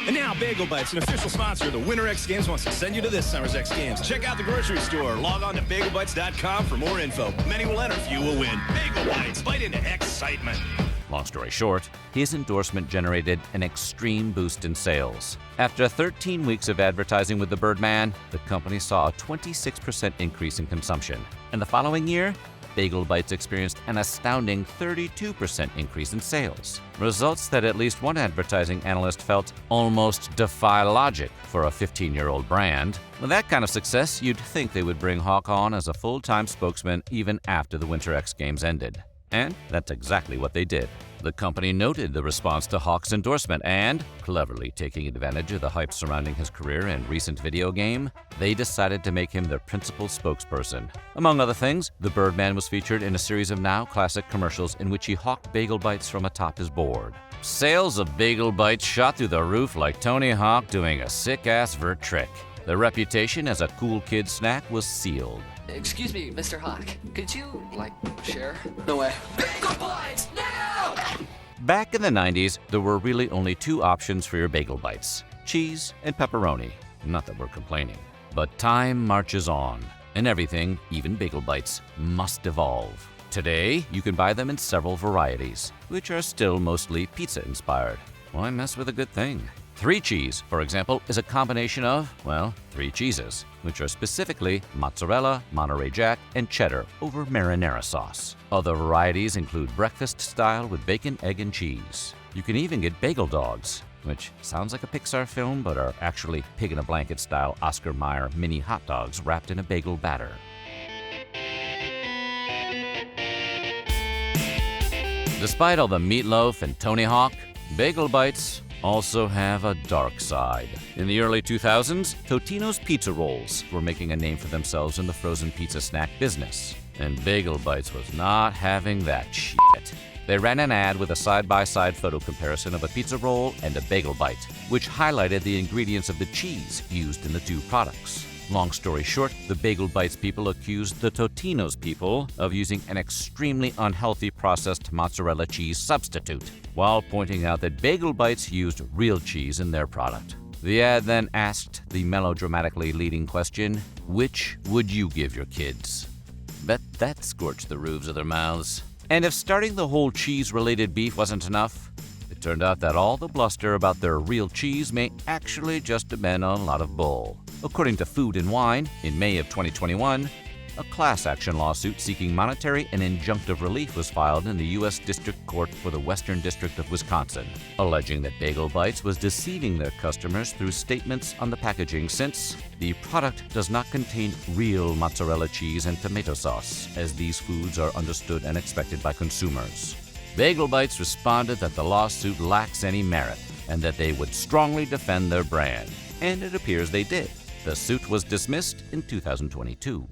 Speaker 8: And now Bagel Bites, an official sponsor of the Winter X Games, wants to send you to this summer's X Games. Check out the grocery store. Log on to bagelbites.com for more info. Many will enter, few will win. Bagel Bites, bite into excitement.
Speaker 1: Long story short, his endorsement generated an extreme boost in sales. After 13 weeks of advertising with the Birdman, the company saw a 26% increase in consumption. And the following year, Bagel Bites experienced an astounding 32% increase in sales. Results that at least one advertising analyst felt almost defy logic for a 15-year-old brand. With that kind of success, you'd think they would bring Hawk on as a full-time spokesman even after the Winter X Games ended. And that's exactly what they did. The company noted the response to Hawk's endorsement and, cleverly taking advantage of the hype surrounding his career and recent video game, they decided to make him their principal spokesperson. Among other things, the Birdman was featured in a series of now classic commercials in which he hawked Bagel Bites from atop his board. Sales of Bagel Bites shot through the roof like Tony Hawk doing a sick-ass vert trick. Their reputation as a cool kid snack was sealed.
Speaker 13: Excuse me, Mr. Hawk. Could you, share? No way. Bagel Bites, now!
Speaker 1: Back in the 90s, there were really only two options for your Bagel Bites: cheese and pepperoni. Not that we're complaining. But time marches on, and everything, even Bagel Bites, must evolve. Today, you can buy them in several varieties, which are still mostly pizza-inspired. Why mess with a good thing? 3 cheese, for example, is a combination of, 3 cheeses, which are specifically mozzarella, Monterey Jack, and cheddar over marinara sauce. Other varieties include breakfast style with bacon, egg, and cheese. You can even get bagel dogs, which sounds like a Pixar film but are actually pig-in-a-blanket style Oscar Mayer mini hot dogs wrapped in a bagel batter. Despite all the meatloaf and Tony Hawk, Bagel Bites also have a dark side. In the early 2000s, Totino's pizza rolls were making a name for themselves in the frozen pizza snack business. And Bagel Bites was not having that shit. They ran an ad with a side-by-side photo comparison of a pizza roll and a Bagel Bite, which highlighted the ingredients of the cheese used in the two products. Long story short, the Bagel Bites people accused the Totino's people of using an extremely unhealthy processed mozzarella cheese substitute, while pointing out that Bagel Bites used real cheese in their product. The ad then asked the melodramatically leading question, which would you give your kids? Bet that scorched the roofs of their mouths. And if starting the whole cheese-related beef wasn't enough, it turned out that all the bluster about their real cheese may actually just have been a lot of bull. According to Food and Wine, in May of 2021, a class action lawsuit seeking monetary and injunctive relief was filed in the U.S. District Court for the Western District of Wisconsin, alleging that Bagel Bites was deceiving their customers through statements on the packaging since the product does not contain real mozzarella cheese and tomato sauce, as these foods are understood and expected by consumers. Bagel Bites responded that the lawsuit lacks any merit and that they would strongly defend their brand, and it appears they did. The suit was dismissed in 2022.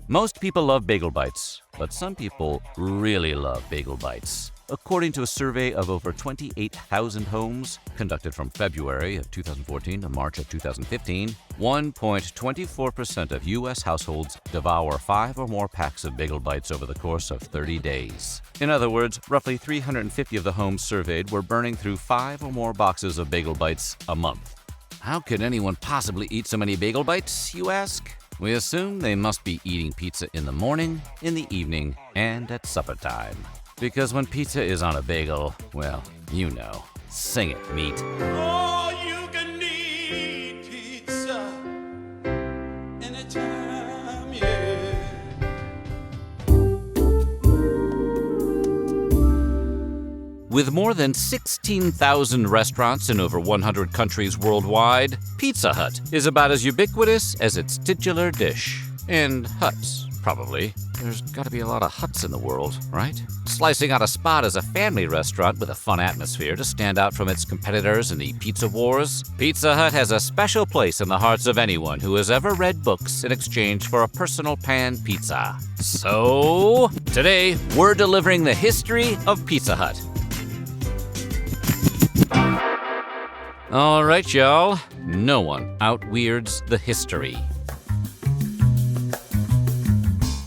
Speaker 1: Most people love Bagel Bites, but some people really love Bagel Bites. According to a survey of over 28,000 homes conducted from February of 2014 to March of 2015, 1.24% of U.S. households devour 5 or more packs of Bagel Bites over the course of 30 days. In other words, roughly 350 of the homes surveyed were burning through 5 or more boxes of Bagel Bites a month. How could anyone possibly eat so many Bagel Bites, you ask? We assume they must be eating pizza in the morning, in the evening, and at supper time. Because when pizza is on a bagel, well, you know. Sing it, meat.
Speaker 8: Oh, you can eat pizza anytime, yeah.
Speaker 1: With more than 16,000 restaurants in over 100 countries worldwide, Pizza Hut is about as ubiquitous as its titular dish. And huts, probably. There's gotta be a lot of huts in the world, right? Slicing out a spot as a family restaurant with a fun atmosphere to stand out from its competitors in the pizza wars, Pizza Hut has a special place in the hearts of anyone who has ever read books in exchange for a personal pan pizza. So, today, we're delivering the history of Pizza Hut. All right, y'all. No one out-weirds the history.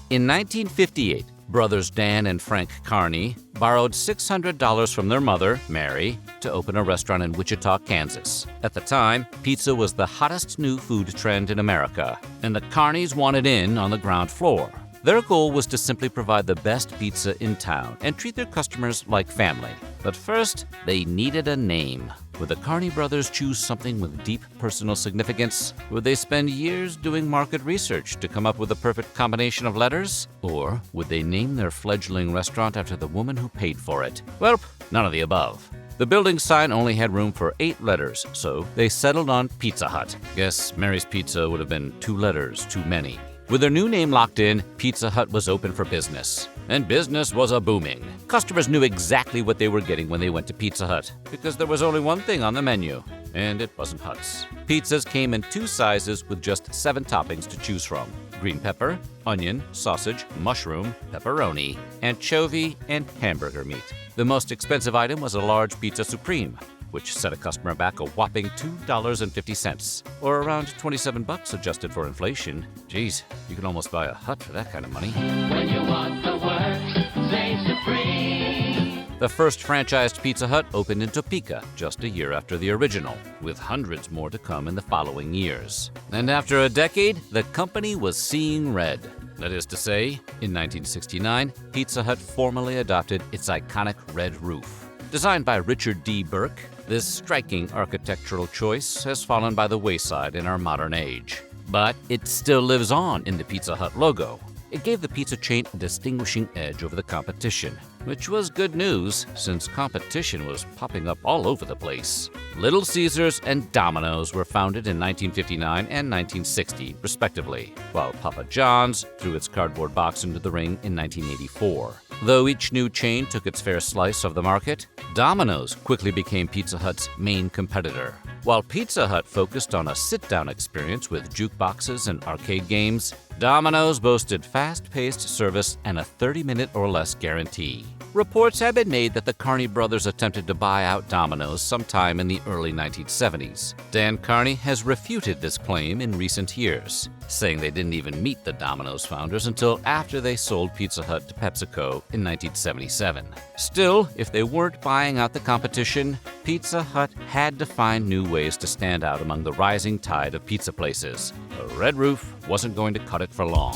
Speaker 1: In 1958, brothers Dan and Frank Carney borrowed $600 from their mother, Mary, to open a restaurant in Wichita, Kansas. At the time, pizza was the hottest new food trend in America, and the Carnies wanted in on the ground floor. Their goal was to simply provide the best pizza in town and treat their customers like family. But first, they needed a name. Would the Carney brothers choose something with deep personal significance? Would they spend years doing market research to come up with the perfect combination of letters? Or would they name their fledgling restaurant after the woman who paid for it? Well, none of the above. The building sign only had room for 8 letters, so they settled on Pizza Hut. Guess Mary's Pizza would have been 2 letters too many. With their new name locked in, Pizza Hut was open for business. And business was a-booming. Customers knew exactly what they were getting when they went to Pizza Hut, because there was only one thing on the menu, and it wasn't Hut's. Pizzas came in 2 sizes with just 7 toppings to choose from: green pepper, onion, sausage, mushroom, pepperoni, anchovy, and hamburger meat. The most expensive item was a large pizza supreme, which set a customer back a whopping $2.50, or around $27 adjusted for inflation. Geez, you can almost buy a Hut for that kind of money. When you want the works, say Supreme. The first franchised Pizza Hut opened in Topeka just a year after the original, with hundreds more to come in the following years. And after a decade, the company was seeing red. That is to say, in 1969, Pizza Hut formally adopted its iconic red roof. Designed by Richard D. Burke, this striking architectural choice has fallen by the wayside in our modern age. But it still lives on in the Pizza Hut logo. It gave the pizza chain a distinguishing edge over the competition, which was good news since competition was popping up all over the place. Little Caesars and Domino's were founded in 1959 and 1960, respectively, while Papa John's threw its cardboard box into the ring in 1984. Though each new chain took its fair slice of the market, Domino's quickly became Pizza Hut's main competitor. While Pizza Hut focused on a sit-down experience with jukeboxes and arcade games, Domino's boasted fast-paced service and a 30-minute or less guarantee. Reports have been made that the Carney brothers attempted to buy out Domino's sometime in the early 1970s. Dan Carney has refuted this claim in recent years, saying they didn't even meet the Domino's founders until after they sold Pizza Hut to PepsiCo in 1977. Still, if they weren't buying out the competition, Pizza Hut had to find new ways to stand out among the rising tide of pizza places. A red roof wasn't going to cut it for long.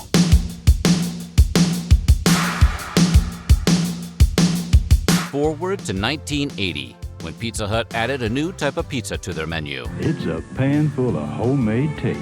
Speaker 1: Forward to 1980, when Pizza Hut added a new type of pizza to their menu.
Speaker 14: It's a pan full of homemade taste.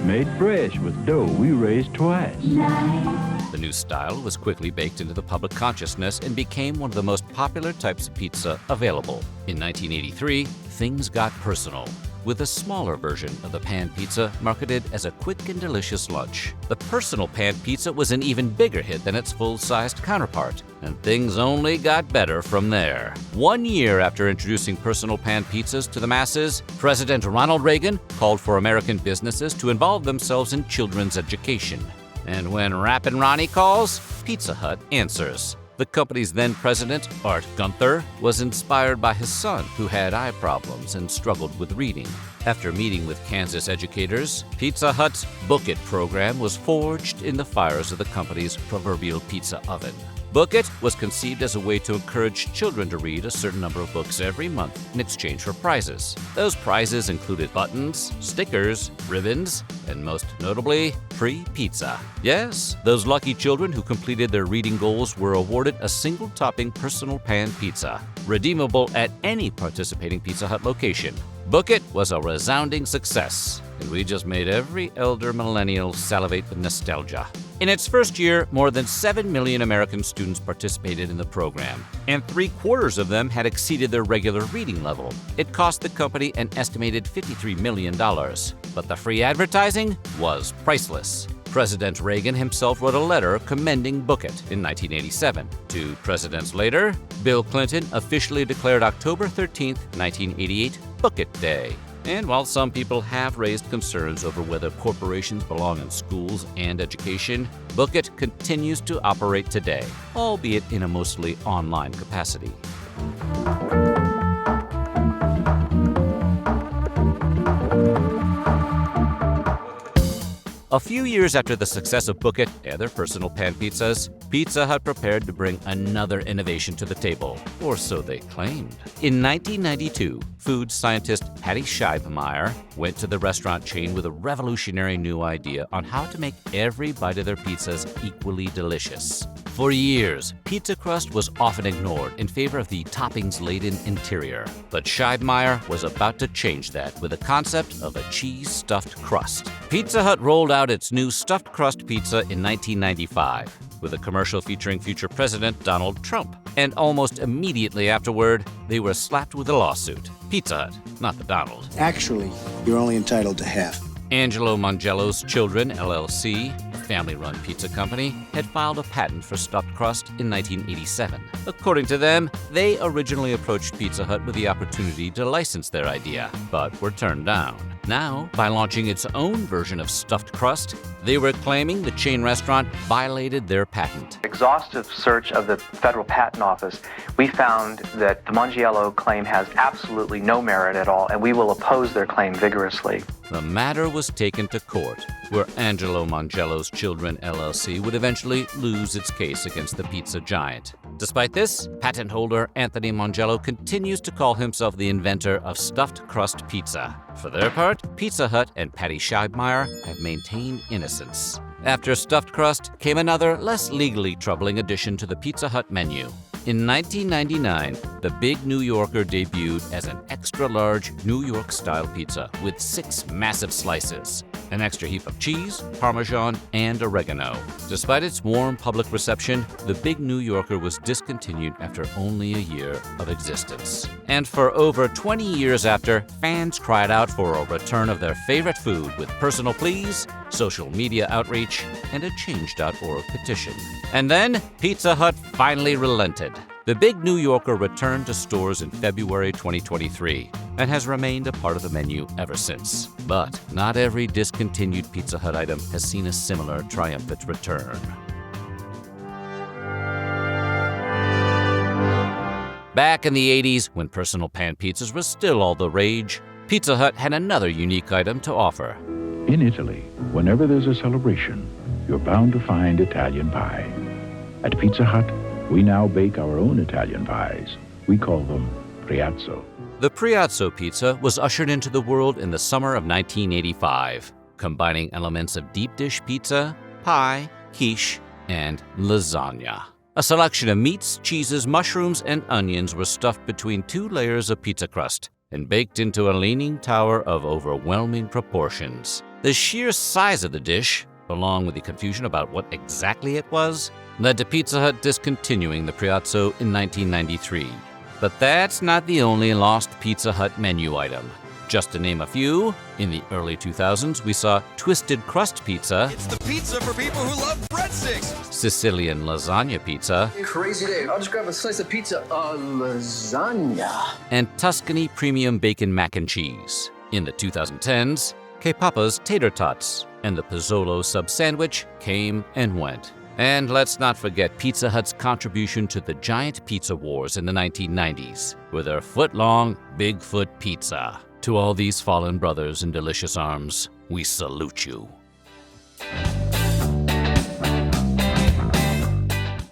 Speaker 14: Made fresh with dough we raised twice.
Speaker 1: The new style was quickly baked into the public consciousness and became one of the most popular types of pizza available. In 1983, things got personal, with a smaller version of the pan pizza marketed as a quick and delicious lunch. The personal pan pizza was an even bigger hit than its full-sized counterpart, and things only got better from there. 1 year after introducing personal pan pizzas to the masses, President Ronald Reagan called for American businesses to involve themselves in children's education. And when Rappin' Ronnie calls, Pizza Hut answers. The company's then president, Art Gunther, was inspired by his son, who had eye problems and struggled with reading. After meeting with Kansas educators, Pizza Hut's Book It program was forged in the fires of the company's proverbial pizza oven. Book It was conceived as a way to encourage children to read a certain number of books every month in exchange for prizes. Those prizes included buttons, stickers, ribbons, and most notably, free pizza. Yes, those lucky children who completed their reading goals were awarded a single-topping personal pan pizza, redeemable at any participating Pizza Hut location. Book It was a resounding success, and we just made every elder millennial salivate with nostalgia. In its first year, more than 7 million American students participated in the program, and 3/4 of them had exceeded their regular reading level. It cost the company an estimated $53 million, but the free advertising was priceless. President Reagan himself wrote a letter commending Book It in 1987. 2 presidents later, Bill Clinton officially declared October 13, 1988, Book It Day. And while some people have raised concerns over whether corporations belong in schools and education, Book It continues to operate today, albeit in a mostly online capacity. A few years after the success of Book It and their personal pan pizzas, Pizza Hut prepared to bring another innovation to the table, or so they claimed. In 1992, food scientist Patty Scheibmeier went to the restaurant chain with a revolutionary new idea on how to make every bite of their pizzas equally delicious. For years, pizza crust was often ignored in favor of the toppings-laden interior. But Scheibmeier was about to change that with the concept of a cheese-stuffed crust. Pizza Hut rolled out its new stuffed crust pizza in 1995, with a commercial featuring future President Donald Trump. And almost immediately afterward, they were slapped with a lawsuit. Pizza Hut, not the Donald.
Speaker 15: Actually, you're only entitled to half.
Speaker 1: Angelo Mongello's Children, LLC, a family-run pizza company, had filed a patent for stuffed crust in 1987. According to them, they originally approached Pizza Hut with the opportunity to license their idea, but were turned down. Now, by launching its own version of stuffed crust, they were claiming the chain restaurant violated their patent.
Speaker 16: Exhaustive search of the Federal Patent Office, we found that the Mongello claim has absolutely no merit at all, and we will oppose their claim vigorously.
Speaker 1: The matter was taken to court, where Angelo Mongello's Children LLC would eventually lose its case against the pizza giant. Despite this, patent holder Anthony Mongello continues to call himself the inventor of stuffed crust pizza. For their part, Pizza Hut and Patty Scheibmeier have maintained innocence. After stuffed crust came another, less legally troubling addition to the Pizza Hut menu. In 1999, the Big New Yorker debuted as an extra-large New York-style pizza with 6 massive slices, an extra heap of cheese, Parmesan, and oregano. Despite its warm public reception, the Big New Yorker was discontinued after only a year of existence. And for over 20 years after, fans cried out for a return of their favorite food with personal pleas, social media outreach, and a Change.org petition. And then, Pizza Hut finally relented. The Big New Yorker returned to stores in February 2023 and has remained a part of the menu ever since. But not every discontinued Pizza Hut item has seen a similar triumphant return. Back in the 80s, when personal pan pizzas were still all the rage, Pizza Hut had another unique item to offer.
Speaker 14: In Italy, whenever there's a celebration, you're bound to find Italian pie. At Pizza Hut, we now bake our own Italian pies. We call them Priazzo.
Speaker 1: The Priazzo pizza was ushered into the world in the summer of 1985, combining elements of deep dish pizza, pie, quiche, and lasagna. A selection of meats, cheeses, mushrooms, and onions were stuffed between 2 layers of pizza crust and baked into a leaning tower of overwhelming proportions. The sheer size of the dish, along with the confusion about what exactly it was, led to Pizza Hut discontinuing the Priazzo in 1993. But that's not the only lost Pizza Hut menu item. Just to name a few, in the early 2000s, we saw twisted crust pizza.
Speaker 8: It's the pizza for people who love breadsticks.
Speaker 1: Sicilian lasagna pizza.
Speaker 13: Crazy day. I'll just grab a slice of pizza. Lasagna.
Speaker 1: And Tuscany premium bacon mac and cheese. In the 2010s, K-Papa's tater tots and the Pozzolo sub sandwich came and went. And let's not forget Pizza Hut's contribution to the giant pizza wars in the 1990s with their foot-long Bigfoot pizza. To all these fallen brothers in delicious arms, we salute you.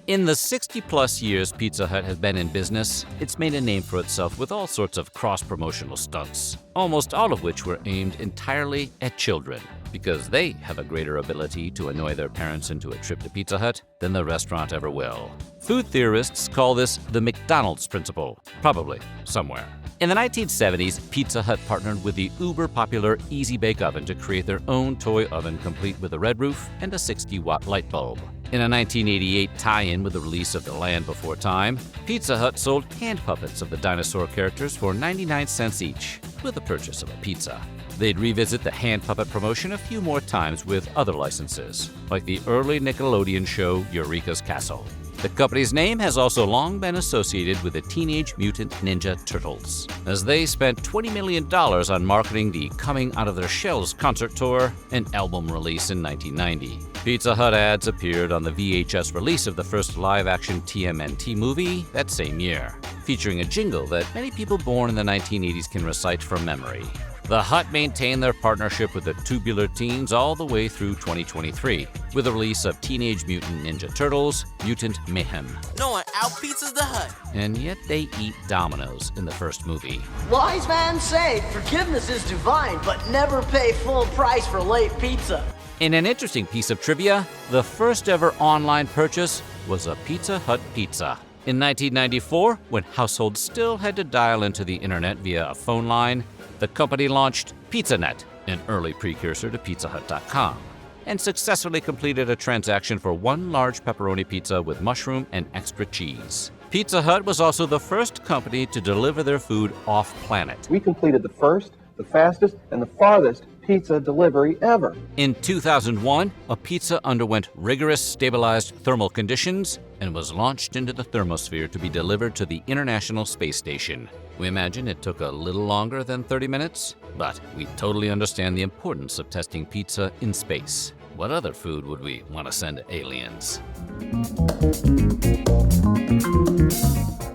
Speaker 1: In the 60-plus years Pizza Hut has been in business, it's made a name for itself with all sorts of cross-promotional stunts, almost all of which were aimed entirely at children, because they have a greater ability to annoy their parents into a trip to Pizza Hut than the restaurant ever will. Food theorists call this the McDonald's principle, probably somewhere. In the 1970s, Pizza Hut partnered with the uber-popular Easy Bake Oven to create their own toy oven complete with a red roof and a 60-watt light bulb. In a 1988 tie-in with the release of The Land Before Time, Pizza Hut sold hand puppets of the dinosaur characters for 99 cents each, with the purchase of a pizza. They'd revisit the hand puppet promotion a few more times with other licenses, like the early Nickelodeon show Eureka's Castle. The company's name has also long been associated with the Teenage Mutant Ninja Turtles, as they spent $20 million on marketing the Coming Out of Their Shells concert tour and album release in 1990. Pizza Hut ads appeared on the VHS release of the first live-action TMNT movie that same year, featuring a jingle that many people born in the 1980s can recite from memory. The Hut maintained their partnership with the Tubular Teens all the way through 2023, with the release of Teenage Mutant Ninja Turtles, Mutant Mayhem.
Speaker 17: No one out-pizzas the Hut.
Speaker 1: And yet they eat Domino's in the first movie.
Speaker 2: Wise man say forgiveness is divine, but never pay full price for late pizza.
Speaker 1: In an interesting piece of trivia, the first ever online purchase was a Pizza Hut pizza. In 1994, when households still had to dial into the internet via a phone line, the company launched PizzaNet, an early precursor to PizzaHut.com, and successfully completed a transaction for one large pepperoni pizza with mushroom and extra cheese. Pizza Hut was also the first company to deliver their food off-planet.
Speaker 18: We completed the first, the fastest, and the farthest pizza delivery ever.
Speaker 1: In 2001, a pizza underwent rigorous stabilized thermal conditions and was launched into the thermosphere to be delivered to the International Space Station. We imagine it took a little longer than 30 minutes, but we totally understand the importance of testing pizza in space. What other food would we want to send to aliens?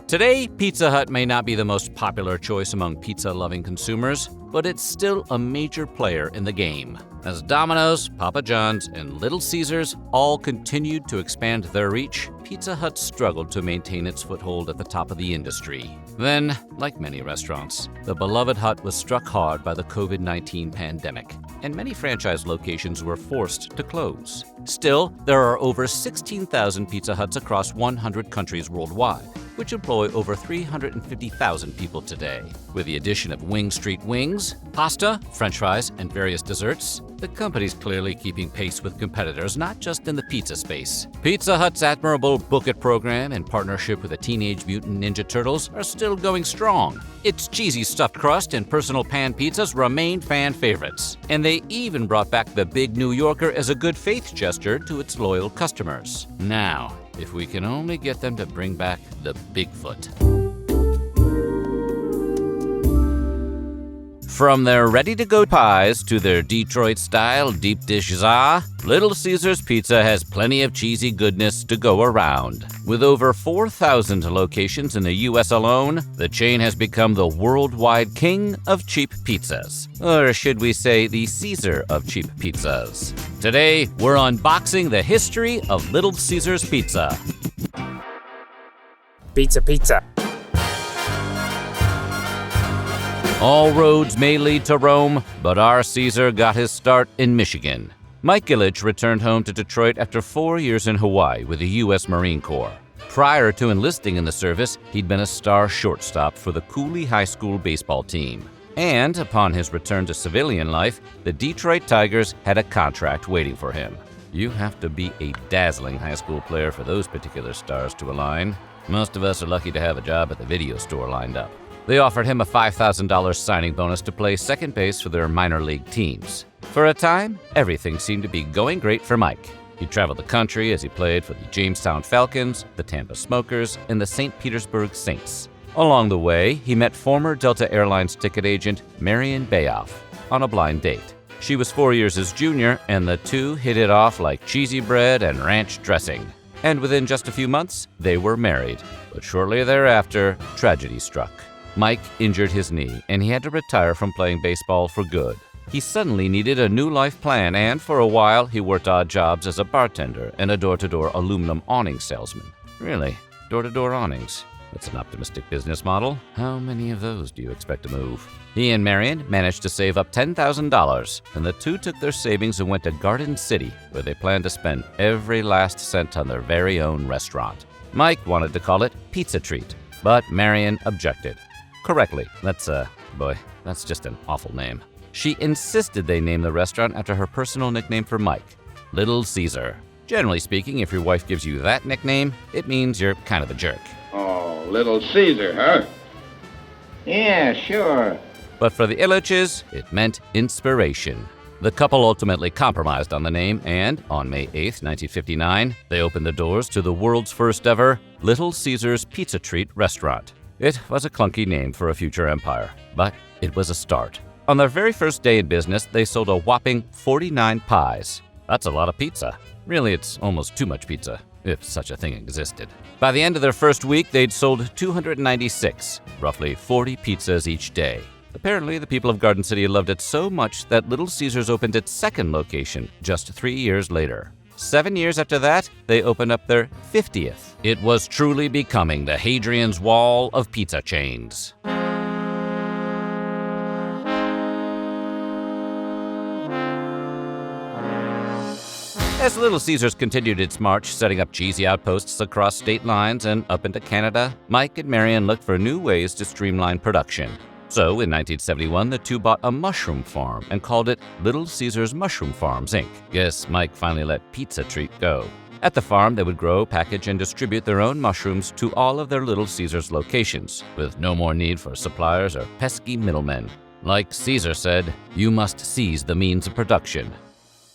Speaker 1: Today, Pizza Hut may not be the most popular choice among pizza-loving consumers, but it's still a major player in the game. As Domino's, Papa John's, and Little Caesars all continued to expand their reach, Pizza Hut struggled to maintain its foothold at the top of the industry. Then, like many restaurants, the beloved Hut was struck hard by the COVID-19 pandemic, and many franchise locations were forced to close. Still, there are over 16,000 Pizza Huts across 100 countries worldwide, which employ over 350,000 people today. With the addition of Wing Street Wings, pasta, french fries, and various desserts, the company's clearly keeping pace with competitors not just in the pizza space. Pizza Hut's admirable Book It program in partnership with the Teenage Mutant Ninja Turtles are still going strong. Its cheesy stuffed crust and personal pan pizzas remain fan favorites, and they even brought back the Big New Yorker as a good faith gesture to its loyal customers. Now, if we can only get them to bring back the Bigfoot. From their ready-to-go pies to their Detroit-style deep dish za, Little Caesars Pizza has plenty of cheesy goodness to go around. With over 4,000 locations in the U.S. alone, the chain has become the worldwide king of cheap pizzas. Or should we say the Caesar of cheap pizzas? Today, we're unboxing the history of Little Caesars Pizza.
Speaker 19: Pizza.
Speaker 1: All roads may lead to Rome, but our Caesar got his start in Michigan. Mike Ilitch returned home to Detroit after 4 years in Hawaii with the U.S. Marine Corps. Prior to enlisting in the service, he'd been a star shortstop for the Cooley High School baseball team. And upon his return to civilian life, the Detroit Tigers had a contract waiting for him. You have to be a dazzling high school player for those particular stars to align. Most of us are lucky to have a job at the video store lined up. They offered him a $5,000 signing bonus to play second base for their minor league teams. For a time, everything seemed to be going great for Mike. He traveled the country as he played for the Jamestown Falcons, the Tampa Smokers, and the St. Petersburg Saints. Along the way, he met former Delta Airlines ticket agent Marion Bayoff on a blind date. She was 4 years his junior, and the two hit it off like cheesy bread and ranch dressing. And within just a few months, they were married. But shortly thereafter, tragedy struck. Mike injured his knee, and he had to retire from playing baseball for good. He suddenly needed a new life plan, and for a while, he worked odd jobs as a bartender and a door-to-door aluminum awning salesman. Really, door-to-door awnings? That's an optimistic business model. How many of those do you expect to move? He and Marion managed to save up $10,000, and the two took their savings and went to Garden City, where they planned to spend every last cent on their very own restaurant. Mike wanted to call it Pizza Treat, but Marion objected. Correctly, that's just an awful name. She insisted they name the restaurant after her personal nickname for Mike, Little Caesar. Generally speaking, if your wife gives you that nickname, it means you're kind of a jerk.
Speaker 20: Oh, Little Caesar, huh? Yeah, sure.
Speaker 1: But for the Ilitches, it meant inspiration. The couple ultimately compromised on the name, and on May 8, 1959, they opened the doors to the world's first ever Little Caesars Pizza Treat restaurant. It was a clunky name for a future empire, but it was a start. On their very first day in business, they sold a whopping 49 pies. That's a lot of pizza. Really, it's almost too much pizza, if such a thing existed. By the end of their first week, they'd sold 296, roughly 40 pizzas each day. Apparently, the people of Garden City loved it so much that Little Caesars opened its second location just 3 years later. 7 years after that, they opened up their 50th. It was truly becoming the Hadrian's Wall of pizza chains. As Little Caesars continued its march, setting up cheesy outposts across state lines and up into Canada, Mike and Marion looked for new ways to streamline production. So, in 1971, the two bought a mushroom farm and called it Little Caesars Mushroom Farms, Inc. Guess Mike finally let Pizza Treat go. At the farm, they would grow, package, and distribute their own mushrooms to all of their Little Caesars locations, with no more need for suppliers or pesky middlemen. Like Caesar said, you must seize the means of production.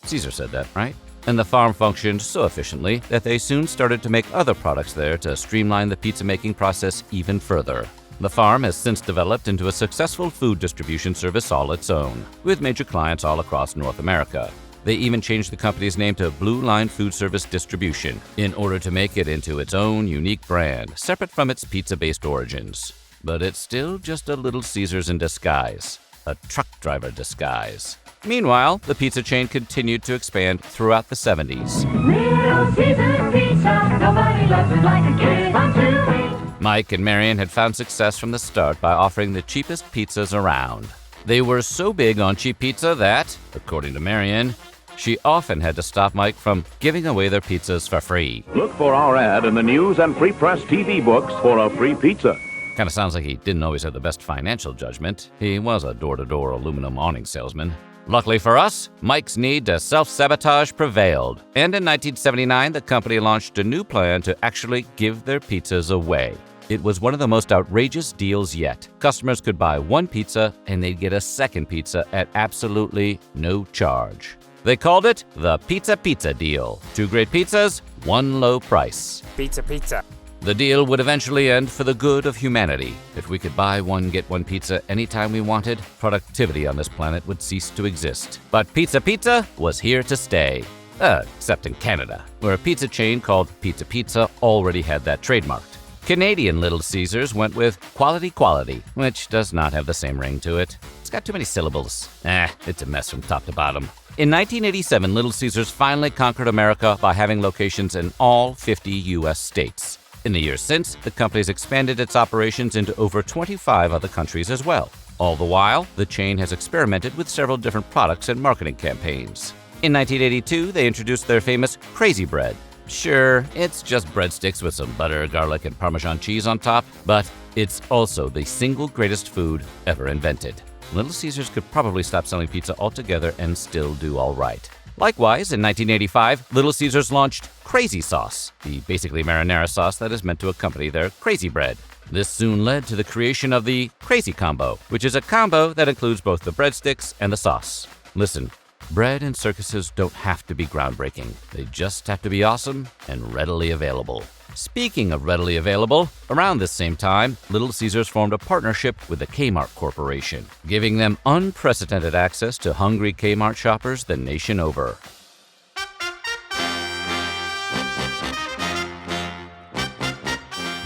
Speaker 1: Caesar said that, right? And the farm functioned so efficiently that they soon started to make other products there to streamline the pizza-making process even further. The farm has since developed into a successful food distribution service all its own, with major clients all across North America. They even changed the company's name to Blue Line Food Service Distribution in order to make it into its own unique brand, separate from its pizza-based origins. But it's still just a Little Caesars in disguise, a truck driver disguise. Meanwhile, the pizza chain continued to expand throughout the 70s.
Speaker 7: Little Caesars Pizza, nobody loves it like a kid on 2 weeks.
Speaker 1: Mike and Marion had found success from the start by offering the cheapest pizzas around. They were so big on cheap pizza that, according to Marion, she often had to stop Mike from giving away their pizzas for free.
Speaker 14: Look for our ad in the news and free press TV books for a free pizza.
Speaker 1: Kind of sounds like he didn't always have the best financial judgment. He was a door-to-door aluminum awning salesman. Luckily for us, Mike's need to self-sabotage prevailed, and in 1979, the company launched a new plan to actually give their pizzas away. It was one of the most outrageous deals yet. Customers could buy one pizza and they'd get a second pizza at absolutely no charge. They called it the Pizza Pizza Deal. 2 great pizzas, 1 low price.
Speaker 19: Pizza, pizza.
Speaker 1: The deal would eventually end for the good of humanity. If we could buy one, get one pizza anytime we wanted, productivity on this planet would cease to exist. But Pizza Pizza was here to stay. Except in Canada, where a pizza chain called Pizza Pizza already had that trademarked. Canadian Little Caesars went with Quality Quality, which does not have the same ring to it. It's got too many syllables. It's a mess from top to bottom. In 1987, Little Caesars finally conquered America by having locations in all 50 U.S. states. In the years since, the company's expanded its operations into over 25 other countries as well. All the while, the chain has experimented with several different products and marketing campaigns. In 1982, they introduced their famous Crazy Bread. Sure, it's just breadsticks with some butter, garlic, and Parmesan cheese on top, but it's also the single greatest food ever invented. Little Caesars could probably stop selling pizza altogether and still do all right. Likewise, in 1985, Little Caesars launched Crazy Sauce, the basically marinara sauce that is meant to accompany their Crazy Bread. This soon led to the creation of the Crazy Combo, which is a combo that includes both the breadsticks and the sauce. Listen, bread and circuses don't have to be groundbreaking. They just have to be awesome and readily available. Speaking of readily available, around this same time, Little Caesars formed a partnership with the Kmart Corporation, giving them unprecedented access to hungry Kmart shoppers the nation over.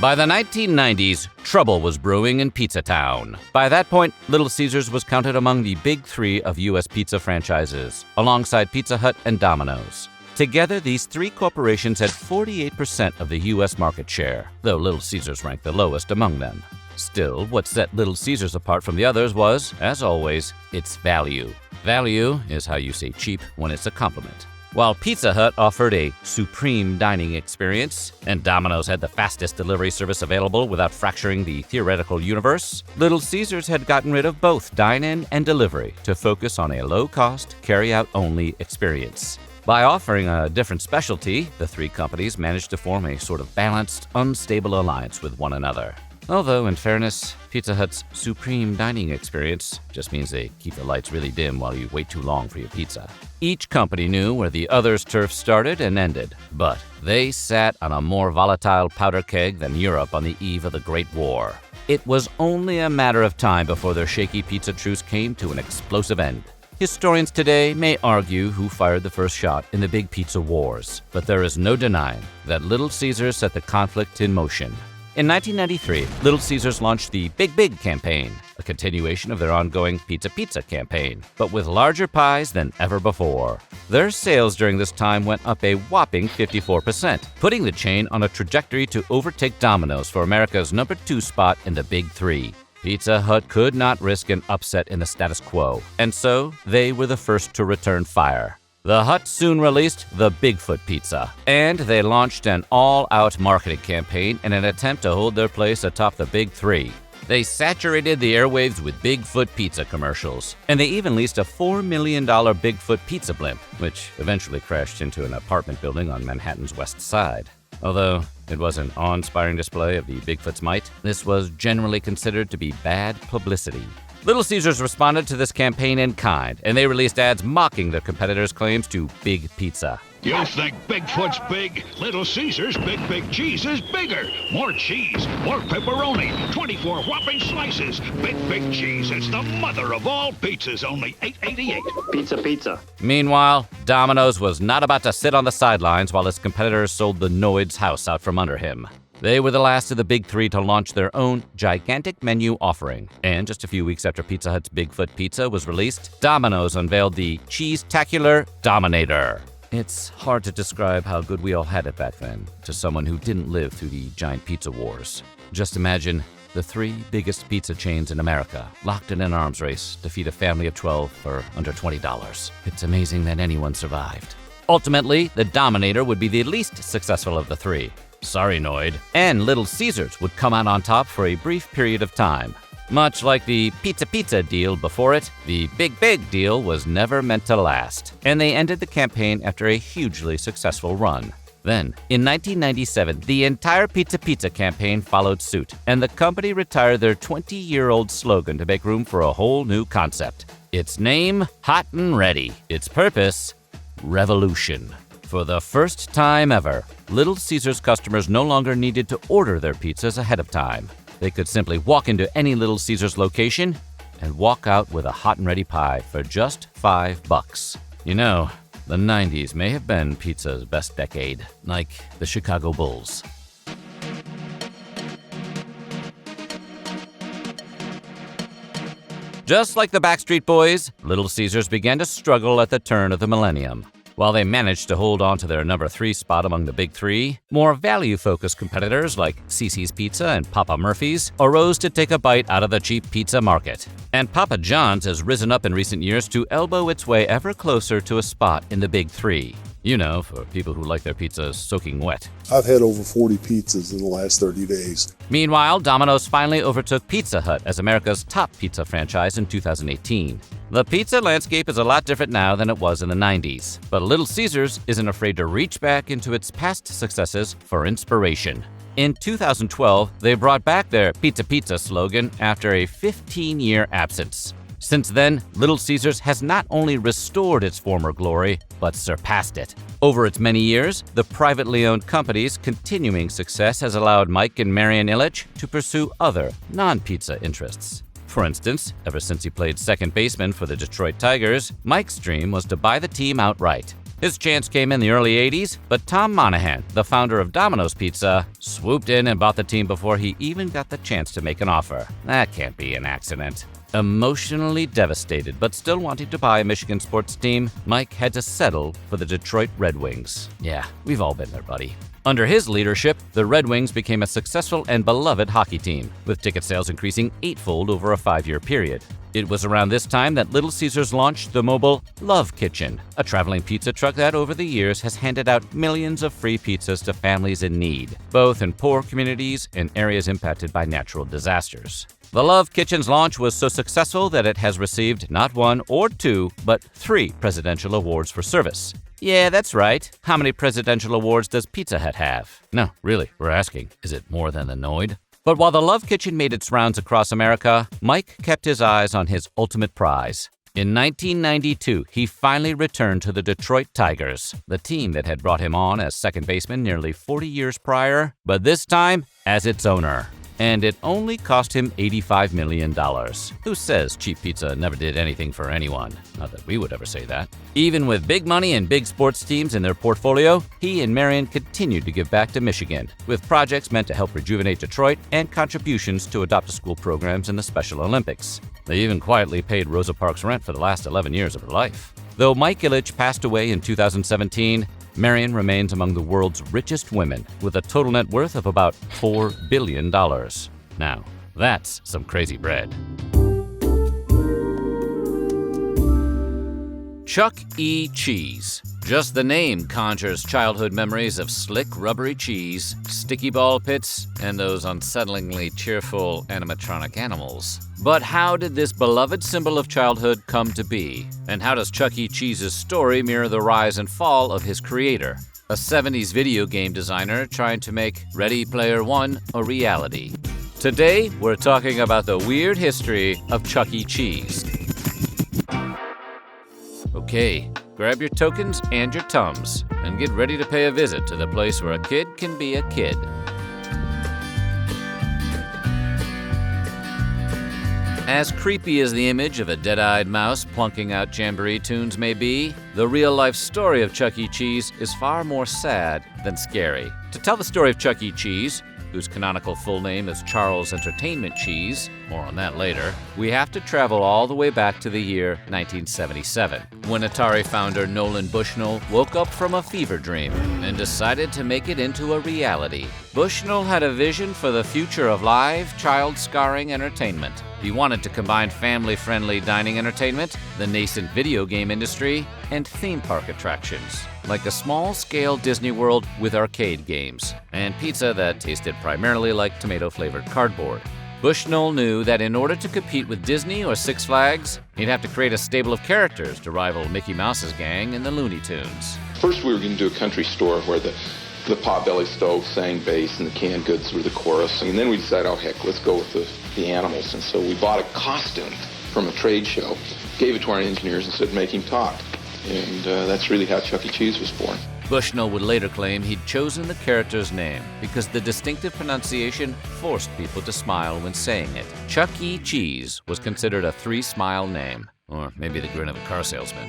Speaker 1: By the 1990s, trouble was brewing in Pizza Town. By that point, Little Caesars was counted among the big 3 of U.S. pizza franchises, alongside Pizza Hut and Domino's. Together, these 3 corporations had 48% of the U.S. market share, though Little Caesars ranked the lowest among them. Still, what set Little Caesars apart from the others was, as always, its value. Value is how you say cheap when it's a compliment. While Pizza Hut offered a supreme dining experience, and Domino's had the fastest delivery service available without fracturing the theoretical universe, Little Caesars had gotten rid of both dine-in and delivery to focus on a low-cost, carry-out-only experience. By offering a different specialty, the 3 companies managed to form a sort of balanced, unstable alliance with one another. Although, in fairness, Pizza Hut's supreme dining experience just means they keep the lights really dim while you wait too long for your pizza. Each company knew where the other's turf started and ended, but they sat on a more volatile powder keg than Europe on the eve of the Great War. It was only a matter of time before their shaky pizza truce came to an explosive end. Historians today may argue who fired the first shot in the big pizza wars, but there is no denying that Little Caesars set the conflict in motion. In 1993, Little Caesars launched the Big Big campaign, a continuation of their ongoing Pizza Pizza campaign, but with larger pies than ever before. Their sales during this time went up a whopping 54%, putting the chain on a trajectory to overtake Domino's for America's number 2 spot in the Big Three. Pizza Hut could not risk an upset in the status quo, and so they were the first to return fire. The Hut soon released the Bigfoot Pizza, and they launched an all-out marketing campaign in an attempt to hold their place atop the Big Three. They saturated the airwaves with Bigfoot pizza commercials, and they even leased a $4 million Bigfoot pizza blimp, which eventually crashed into an apartment building on Manhattan's West Side. Although it was an awe-inspiring display of the Bigfoot's might, this was generally considered to be bad publicity. Little Caesars responded to this campaign in kind, and they released ads mocking their competitors' claims to big pizza.
Speaker 19: You think Bigfoot's big? Little Caesars Big Cheese is bigger. More cheese, more pepperoni, 24 whopping slices. Big Cheese, it's the mother of all pizzas, only $8.88.
Speaker 20: Pizza.
Speaker 1: Meanwhile, Domino's was not about to sit on the sidelines while its competitors sold the Noid's house out from under him. They were the last of the Big Three to launch their own gigantic menu offering. And just a few weeks after Pizza Hut's Bigfoot Pizza was released, Domino's unveiled the Cheese-tacular Dominator. It's hard to describe how good we all had it back then to someone who didn't live through the giant pizza wars. Just imagine the 3 biggest pizza chains in America locked in an arms race to feed a family of 12 for under $20. It's amazing that anyone survived. Ultimately, the Dominator would be the least successful of the 3. Sorry, Noid. And Little Caesars would come out on top for a brief period of time. Much like the Pizza deal before it, the Big deal was never meant to last, and they ended the campaign after a hugely successful run. Then, in 1997, the entire Pizza campaign followed suit, and the company retired their 20-year-old slogan to make room for a whole new concept. Its name, Hot and Ready. Its purpose, Revolution. For the first time ever, Little Caesars customers no longer needed to order their pizzas ahead of time. They could simply walk into any Little Caesars location and walk out with a hot and ready pie for just $5. You know, the 90s may have been pizza's best decade, like the Chicago Bulls. Just like the Backstreet Boys, Little Caesars began to struggle at the turn of the millennium. While they managed to hold on to their number 3 spot among the Big Three, more value-focused competitors like Cici's Pizza and Papa Murphy's arose to take a bite out of the cheap pizza market. And Papa John's has risen up in recent years to elbow its way ever closer to a spot in the Big Three. You know, for people who like their pizzas soaking wet.
Speaker 21: I've had over 40 pizzas in the last 30 days.
Speaker 1: Meanwhile, Domino's finally overtook Pizza Hut as America's top pizza franchise in 2018. The pizza landscape is a lot different now than it was in the 90s, but Little Caesars isn't afraid to reach back into its past successes for inspiration. In 2012, they brought back their Pizza slogan after a 15-year absence. Since then, Little Caesars has not only restored its former glory, but surpassed it. Over its many years, the privately owned company's continuing success has allowed Mike and Marian Ilitch to pursue other non-pizza interests. For instance, ever since he played second baseman for the Detroit Tigers, Mike's dream was to buy the team outright. His chance came in the early 80s, but Tom Monahan, the founder of Domino's Pizza, swooped in and bought the team before he even got the chance to make an offer. That can't be an accident. Emotionally devastated, but still wanting to buy a Michigan sports team, Mike had to settle for the Detroit Red Wings. Yeah, we've all been there, buddy. Under his leadership, the Red Wings became a successful and beloved hockey team, with ticket sales increasing 8-fold over a 5-year period. It was around this time that Little Caesars launched the mobile Love Kitchen, a traveling pizza truck that over the years has handed out millions of free pizzas to families in need, both in poor communities and areas impacted by natural disasters. The Love Kitchen's launch was so successful that it has received not 1 or 2, but 3 presidential awards for service. Yeah, that's right. How many presidential awards does Pizza Hut have? No, really, we're asking. Is it more than the Noid? But while the Love Kitchen made its rounds across America, Mike kept his eyes on his ultimate prize. In 1992, he finally returned to the Detroit Tigers, the team that had brought him on as second baseman nearly 40 years prior, but this time as its owner. and it only cost him $85 million. Who says cheap pizza never did anything for anyone? Not that we would ever say that. Even with big money and big sports teams in their portfolio, he and Marion continued to give back to Michigan, with projects meant to help rejuvenate Detroit and contributions to adopt-a-school programs in the Special Olympics. They even quietly paid Rosa Parks rent for the last 11 years of her life. Though Mike Ilitch passed away in 2017, Marion remains among the world's richest women, with a total net worth of about $4 billion. Now, that's some crazy bread. Chuck E. Cheese. Just the name conjures childhood memories of slick, rubbery cheese, sticky ball pits, and those unsettlingly cheerful animatronic animals. But how did this beloved symbol of childhood come to be? And how does Chuck E. Cheese's story mirror the rise and fall of his creator? A 70s video game designer trying to make Ready Player One a reality. Today, we're talking about the weird history of Chuck E. Cheese. Okay, grab your tokens and your Tums, and get ready to pay a visit to the place where a kid can be a kid. As creepy as the image of a dead-eyed mouse plunking out jamboree tunes may be, the real-life story of Chuck E. Cheese is far more sad than scary. To tell the story of Chuck E. Cheese, whose canonical full name is Charles Entertainment Cheese, more on that later, we have to travel all the way back to the year 1977, when Atari founder Nolan Bushnell woke up from a fever dream and decided to make it into a reality. Bushnell had a vision for the future of live, child-scarring entertainment. He wanted to combine family-friendly dining entertainment, the nascent video game industry, and theme park attractions, like a small-scale Disney World with arcade games, and pizza that tasted primarily like tomato-flavored cardboard. Bushnell knew that in order to compete with Disney or Six Flags, he'd have to create a stable of characters to rival Mickey Mouse's gang in the Looney Tunes.
Speaker 3: First, we were going to do a country store where the potbelly stove sang bass and the canned goods were the chorus. And then we decided, oh heck, let's go with the animals. And so we bought a costume from a trade show, gave it to our engineers and said, make him talk. And that's really how Chuck E. Cheese was born.
Speaker 1: Bushnell would later claim he'd chosen the character's name because the distinctive pronunciation forced people to smile when saying it. Chuck E. Cheese was considered a three-smile name, or maybe the grin of a car salesman.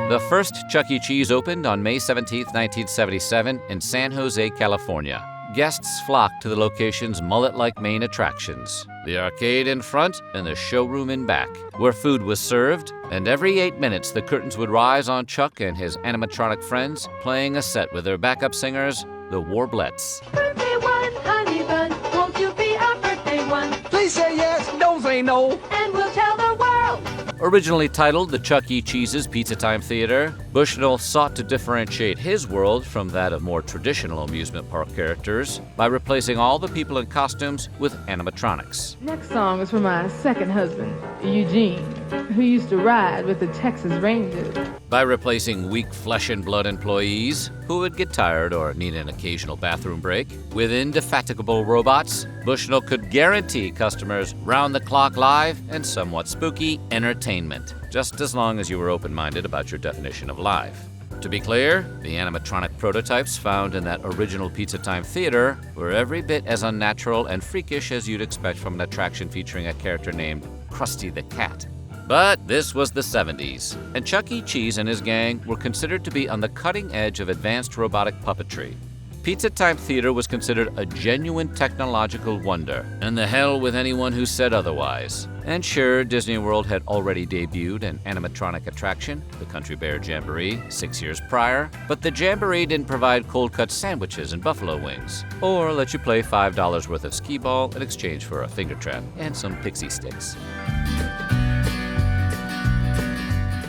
Speaker 1: The first Chuck E. Cheese opened on May 17, 1977 in San Jose, California. Guests flocked to the location's mullet-like main attractions, the arcade in front and the showroom in back, where food was served, and every 8 minutes the curtains would rise on Chuck and his animatronic friends, playing a set with their backup singers, the Warblettes.
Speaker 7: Birthday one, honey bun, won't you be our birthday one?
Speaker 5: Please say yes, don't say no.
Speaker 7: And we'll tell the world.
Speaker 1: Originally titled the Chuck E. Cheese's Pizza Time Theater, Bushnell sought to differentiate his world from that of more traditional amusement park characters by replacing all the people in costumes with animatronics.
Speaker 22: Next song is for my second husband, Eugene, who used to ride with the Texas Rangers.
Speaker 1: By replacing weak flesh and blood employees who would get tired or need an occasional bathroom break with indefatigable robots, Bushnell could guarantee customers round-the-clock live and somewhat spooky entertainment, just as long as you were open-minded about your definition of live. To be clear, the animatronic prototypes found in that original Pizza Time Theater were every bit as unnatural and freakish as you'd expect from an attraction featuring a character named Krusty the Cat. But this was the 70s, and Chuck E. Cheese and his gang were considered to be on the cutting edge of advanced robotic puppetry. Pizza Time Theater was considered a genuine technological wonder, and the hell with anyone who said otherwise. And sure, Disney World had already debuted an animatronic attraction, the Country Bear Jamboree, 6 years prior, but the Jamboree didn't provide cold-cut sandwiches and buffalo wings, or let you play $5 worth of skee-ball in exchange for a finger trap and some pixie sticks.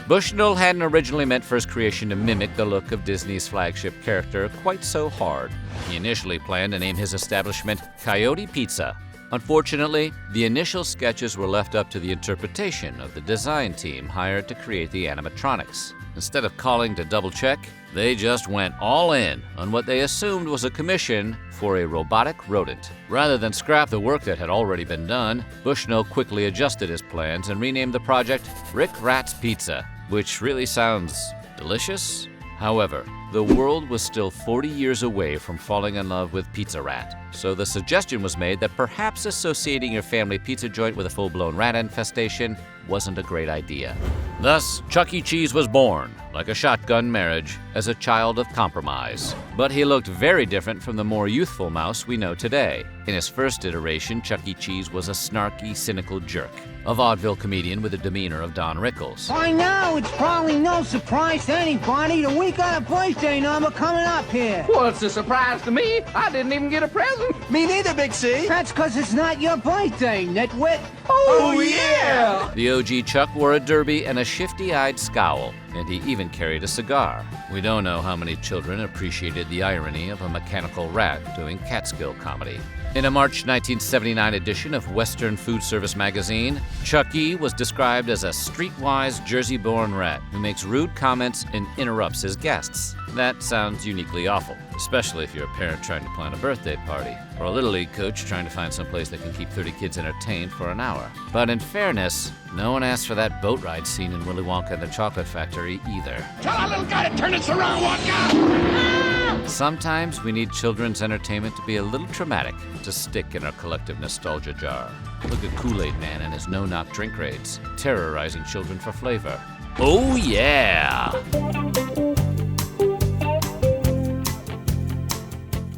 Speaker 1: Bushnell hadn't originally meant for his creation to mimic the look of Disney's flagship character quite so hard. He initially planned to name his establishment Coyote Pizza. Unfortunately, the initial sketches were left up to the interpretation of the design team hired to create the animatronics. Instead of calling to double-check, they just went all in on what they assumed was a commission for a robotic rodent. Rather than scrap the work that had already been done, Bushnell quickly adjusted his plans and renamed the project Rick Rat's Pizza, which really sounds delicious. However, the world was still 40 years away from falling in love with Pizza Rat. So the suggestion was made that perhaps associating your family pizza joint with a full-blown rat infestation wasn't a great idea. Thus, Chuck E. Cheese was born, like a shotgun marriage, as a child of compromise. But he looked very different from the more youthful mouse we know today. In his first iteration, Chuck E. Cheese was a snarky, cynical jerk, a vaudeville comedian with the demeanor of Don Rickles.
Speaker 5: By now, it's probably no surprise to anybody that we got a birthday number coming up here.
Speaker 4: Well, it's a surprise to me. I didn't even get a present.
Speaker 5: Me neither, Big C. That's because it's not your birthday, nitwit.
Speaker 4: Oh, yeah!
Speaker 1: The OG Chuck wore a derby and a shifty-eyed scowl, and he even carried a cigar. We don't know how many children appreciated the irony of a mechanical rat doing Catskill comedy. In a March 1979 edition of Western Food Service magazine, Chuck E. was described as a streetwise Jersey-born rat who makes rude comments and interrupts his guests. That sounds uniquely awful, especially if you're a parent trying to plan a birthday party, or a Little League coach trying to find some place that can keep 30 kids entertained for an hour. But in fairness, no one asked for that boat ride scene in Willy Wonka and the Chocolate Factory either.
Speaker 19: Tell that little guy to turn this around, Wonka!
Speaker 1: Sometimes we need children's entertainment to be a little traumatic to stick in our collective nostalgia jar. Look at Kool-Aid Man and his no-knock drink raids, terrorizing children for flavor. Oh yeah!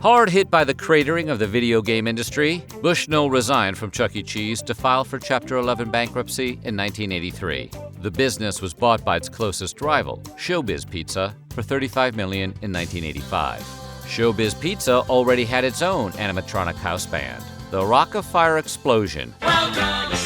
Speaker 1: Hard hit by the cratering of the video game industry, Bushnell resigned from Chuck E. Cheese to file for Chapter 11 bankruptcy in 1983. The business was bought by its closest rival, Showbiz Pizza, for $35 million in 1985. Showbiz Pizza already had its own animatronic house band, the Rock of Fire Explosion.
Speaker 7: Welcome to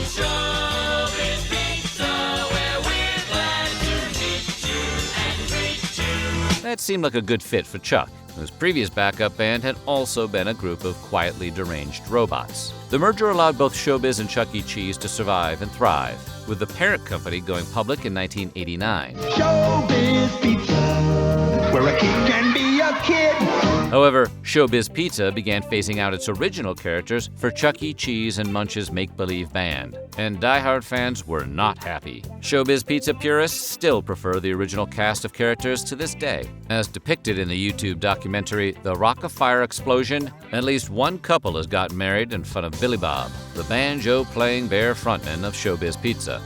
Speaker 7: Showbiz Pizza, where we're glad to meet you and greet you.
Speaker 1: That seemed like a good fit for Chuck, whose previous backup band had also been a group of quietly deranged robots. The merger allowed both Showbiz and Chuck E. Cheese to survive and thrive, with the parent company going public in 1989.
Speaker 5: Showbiz Pizza, where a kid can be a kid.
Speaker 1: However, Showbiz Pizza began phasing out its original characters for Chuck E. Cheese and Munch's make-believe band, and diehard fans were not happy. Showbiz Pizza purists still prefer the original cast of characters to this day. As depicted in the YouTube documentary The Rock of Fire Explosion, at least one couple has gotten married in front of Billy Bob, the banjo-playing bear frontman of Showbiz Pizza.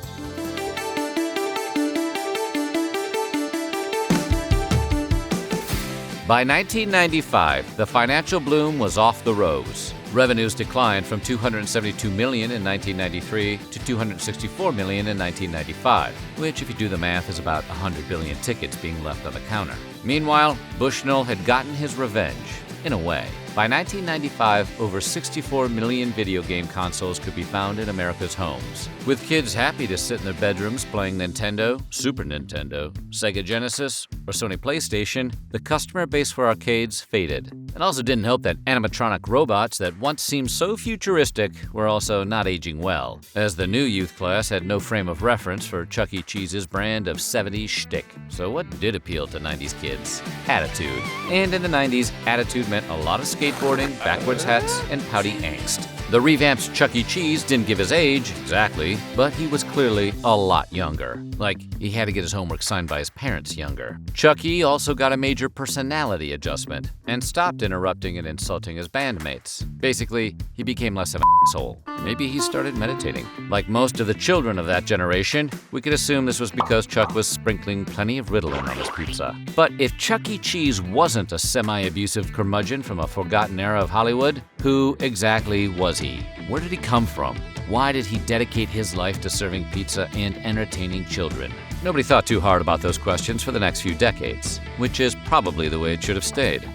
Speaker 1: By 1995, the financial bloom was off the rose. Revenues declined from $272 million in 1993 to $264 million in 1995, which, if you do the math, is about 100 billion tickets being left on the counter. Meanwhile, Bushnell had gotten his revenge, in a way. By 1995, over 64 million video game consoles could be found in America's homes. With kids happy to sit in their bedrooms playing Nintendo, Super Nintendo, Sega Genesis, or Sony PlayStation, the customer base for arcades faded. It also didn't help that animatronic robots that once seemed so futuristic were also not aging well, as the new youth class had no frame of reference for Chuck E. Cheese's brand of 70s shtick. So what did appeal to 90s kids? Attitude. And in the 90s, attitude meant a lot of skateboarding, backwards hats, and pouty angst. The revamped Chuck E. Cheese didn't give his age, exactly, but he was clearly a lot younger. Like, he had to get his homework signed by his parents younger. Chuck E. also got a major personality adjustment and stopped interrupting and insulting his bandmates. Basically, he became less of an asshole. Maybe he started meditating. Like most of the children of that generation, we could assume this was because Chuck was sprinkling plenty of Ritalin on his pizza. But if Chuck E. Cheese wasn't a semi-abusive curmudgeon from a forgotten era of Hollywood, who exactly was he? Where did he come from? Why did he dedicate his life to serving pizza and entertaining children? Nobody thought too hard about those questions for the next few decades, which is probably the way it should have stayed.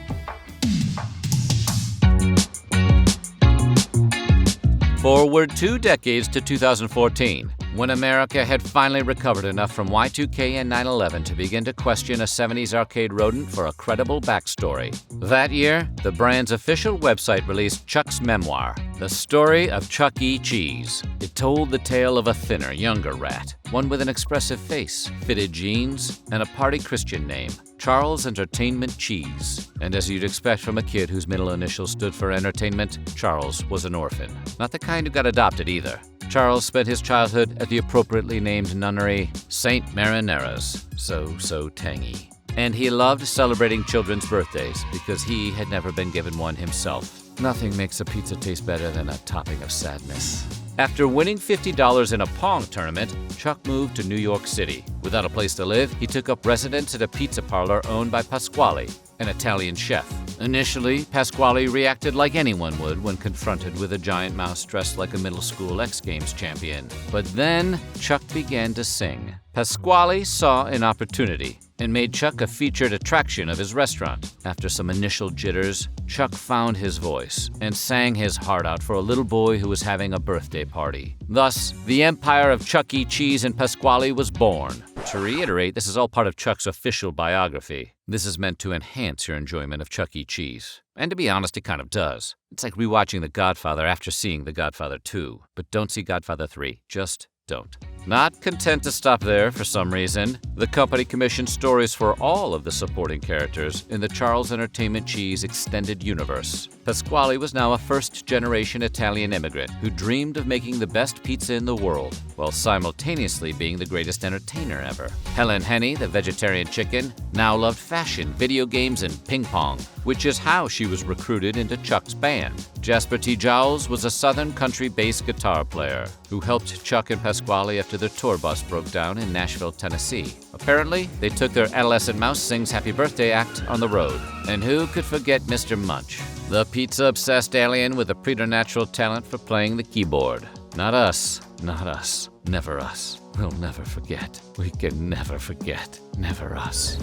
Speaker 1: Forward 2 decades to 2014, when America had finally recovered enough from Y2K and 9/11 to begin to question a 70s arcade rodent for a credible backstory. That year, the brand's official website released Chuck's memoir, The Story of Chuck E. Cheese. It told the tale of a thinner, younger rat, one with an expressive face, fitted jeans, and a party Christian name, Charles Entertainment Cheese. And as you'd expect from a kid whose middle initials stood for entertainment, Charles was an orphan. Not the kind who got adopted either. Charles spent his childhood at the appropriately named nunnery St. Marineras, so tangy. And he loved celebrating children's birthdays because he had never been given one himself. Nothing makes a pizza taste better than a topping of sadness. After winning $50 in a Pong tournament, Chuck moved to New York City. Without a place to live, he took up residence at a pizza parlor owned by Pasquale, an Italian chef. Initially, Pasquale reacted like anyone would when confronted with a giant mouse dressed like a middle school X Games champion. But then, Chuck began to sing. Pasquale saw an opportunity and made Chuck a featured attraction of his restaurant. After some initial jitters, Chuck found his voice and sang his heart out for a little boy who was having a birthday party. Thus, the empire of Chuck E. Cheese and Pasquale was born. To reiterate, this is all part of Chuck's official biography. This is meant to enhance your enjoyment of Chuck E. Cheese. And to be honest, it kind of does. It's like rewatching The Godfather after seeing The Godfather 2. But don't see Godfather 3. Just don't. Not content to stop there for some reason, the company commissioned stories for all of the supporting characters in the Charles Entertainment Cheese extended universe. Pasquale was now a first-generation Italian immigrant who dreamed of making the best pizza in the world, while simultaneously being the greatest entertainer ever. Helen Henny, the vegetarian chicken, now loved fashion, video games, and ping pong, which is how she was recruited into Chuck's band. Jasper T. Jowls was a southern country-based guitar player who helped Chuck and Pasquale after their tour bus broke down in Nashville, Tennessee. Apparently, they took their adolescent mouse sings Happy Birthday act on the road. And who could forget Mr. Munch, the pizza-obsessed alien with a preternatural talent for playing the keyboard? Not us, not us, never us. We'll never forget. We can never forget. Never us.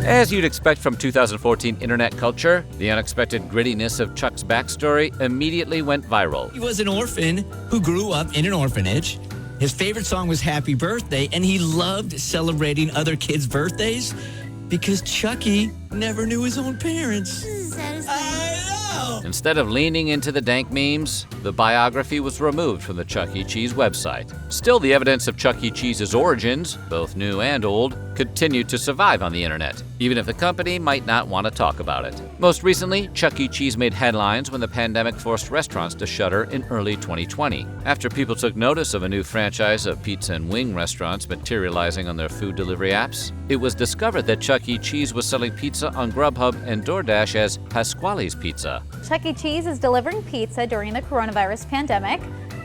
Speaker 1: As you'd expect from 2014 internet culture, the unexpected grittiness of Chuck's backstory immediately went viral.
Speaker 6: He was an orphan who grew up in an orphanage. His favorite song was Happy Birthday, and he loved celebrating other kids' birthdays because Chucky never knew his own parents.
Speaker 1: Instead of leaning into the dank memes, the biography was removed from the Chuck E. Cheese website. Still, the evidence of Chuck E. Cheese's origins, both new and old, continued to survive on the internet, even if the company might not want to talk about it. Most recently, Chuck E. Cheese made headlines when the pandemic forced restaurants to shutter in early 2020. After people took notice of a new franchise of pizza and wing restaurants materializing on their food delivery apps, it was discovered that Chuck E. Cheese was selling pizza on Grubhub and DoorDash as Pasquale's Pizza.
Speaker 9: Chuck E. Cheese is delivering pizza during the coronavirus pandemic.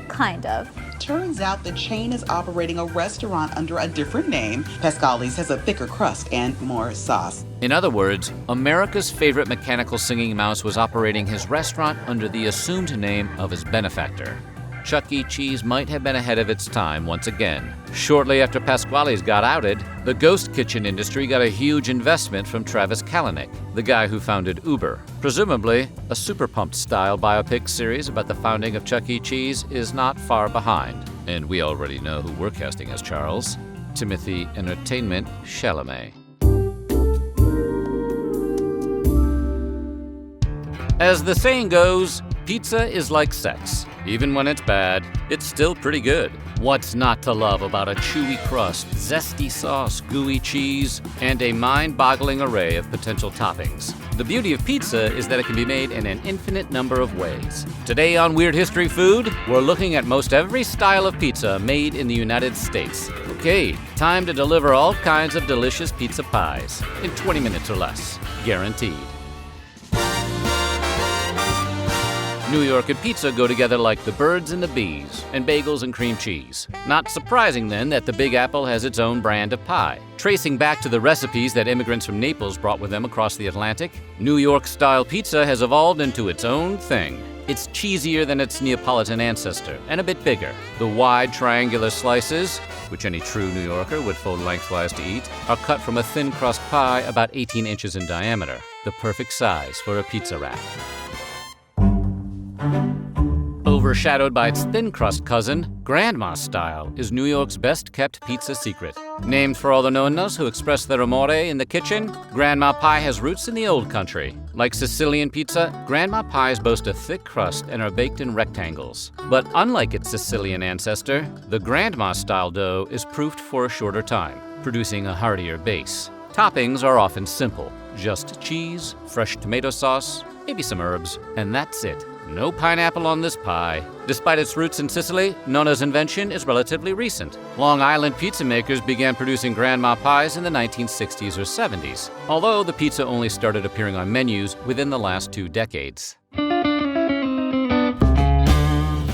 Speaker 9: Kind of.
Speaker 23: Turns out the chain is operating a restaurant under a different name. Pasquale's has a thicker crust and more sauce.
Speaker 1: In other words, America's favorite mechanical singing mouse was operating his restaurant under the assumed name of his benefactor. Chuck E. Cheese might have been ahead of its time once again. Shortly after Pasquale's got outed, the ghost kitchen industry got a huge investment from Travis Kalanick, the guy who founded Uber. Presumably, a Super Pumped-style biopic series about the founding of Chuck E. Cheese is not far behind. And we already know who we're casting as Charles: Timothy Entertainment Chalamet. As the saying goes, pizza is like sex. Even when it's bad, it's still pretty good. What's not to love about a chewy crust, zesty sauce, gooey cheese, and a mind-boggling array of potential toppings? The beauty of pizza is that it can be made in an infinite number of ways. Today on Weird History Food, we're looking at most every style of pizza made in the United States. Okay, time to deliver all kinds of delicious pizza pies in 20 minutes or less, guaranteed. New York and pizza go together like the birds and the bees, and bagels and cream cheese. Not surprising then that the Big Apple has its own brand of pie. Tracing back to the recipes that immigrants from Naples brought with them across the Atlantic, New York-style pizza has evolved into its own thing. It's cheesier than its Neapolitan ancestor, and a bit bigger. The wide triangular slices, which any true New Yorker would fold lengthwise to eat, are cut from a thin crust pie about 18 inches in diameter, the perfect size for a pizza wrap. Overshadowed by its thin crust cousin, Grandma Style is New York's best-kept pizza secret. Named for all the nonnas who express their amore in the kitchen, Grandma Pie has roots in the old country. Like Sicilian pizza, Grandma Pies boast a thick crust and are baked in rectangles. But unlike its Sicilian ancestor, the Grandma Style dough is proofed for a shorter time, producing a heartier base. Toppings are often simple, just cheese, fresh tomato sauce, maybe some herbs, and that's it. No pineapple on this pie. Despite its roots in Sicily, Nona's invention is relatively recent. Long Island pizza makers began producing grandma pies in the 1960s or 70s, although the pizza only started appearing on menus within the last 2 decades.